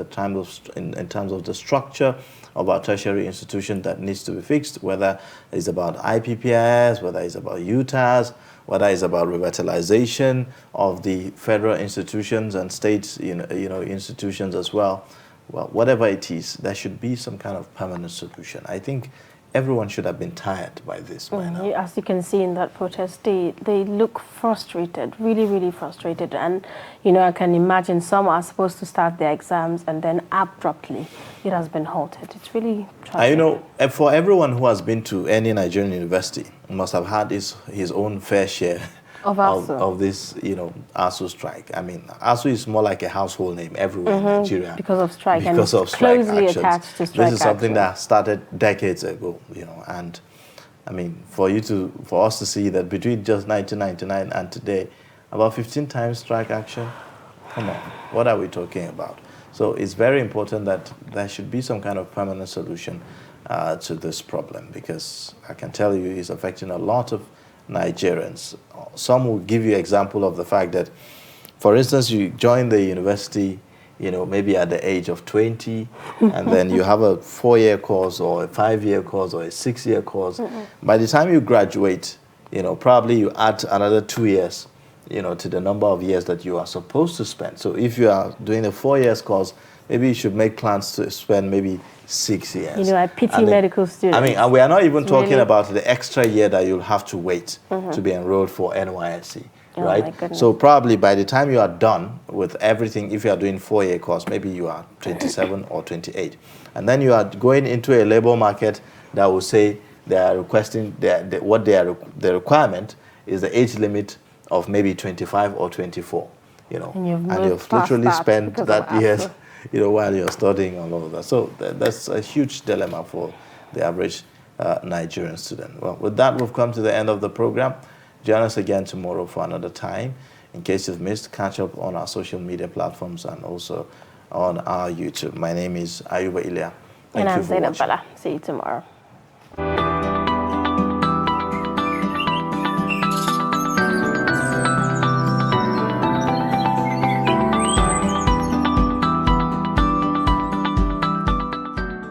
terms of the structure of our tertiary institution that needs to be fixed, whether it's about IPPIS, whether it's about UTAS, whether it's about revitalization of the federal institutions and state institutions as well. Well, whatever it is, there should be some kind of permanent solution. I think everyone should have been tired by this by now. As you can see in that protest, they look frustrated, really, really frustrated. And, I can imagine some are supposed to start their exams and then abruptly it has been halted. It's really tragic. For everyone who has been to any Nigerian university, must have had his own fair share of this, ASU strike. I mean, ASU is more like a household name everywhere in Nigeria. Because of strike. Because and of strike closely actions. Attached to strike This is something action. that started decades ago, and I mean, for us to see that between just 1999 and today, about 15 times strike action, come on, what are we talking about? So it's very important that there should be some kind of permanent solution to this problem, because I can tell you it's affecting a lot of Nigerians. Some will give you example of the fact that, for instance, you join the university, maybe at the age of 20, and then you have a 4-year course or a 5-year course or a 6-year course. By the time you graduate, probably you add another 2 years, to the number of years that you are supposed to spend. So if you are doing a 4-year course, maybe you should make plans to spend maybe 6 years. I pity medical students. I mean, and we are not even talking about the extra year that you'll have to wait to be enrolled for NYSC. Right? So probably by the time you are done with everything, if you are doing 4-year course, maybe you are 27 or 28. And then you are going into a labor market that will say they are requesting, the requirement is the age limit of maybe 25 or 24. And you've literally spent that years, while you're studying and all of that. So that's a huge dilemma for the average Nigerian student. Well, with that, we've come to the end of the program. Join us again tomorrow for another time. In case you've missed, catch up on our social media platforms and also on our YouTube. My name is Ayuba Ilya. And I'm Zainab Bala. See you tomorrow.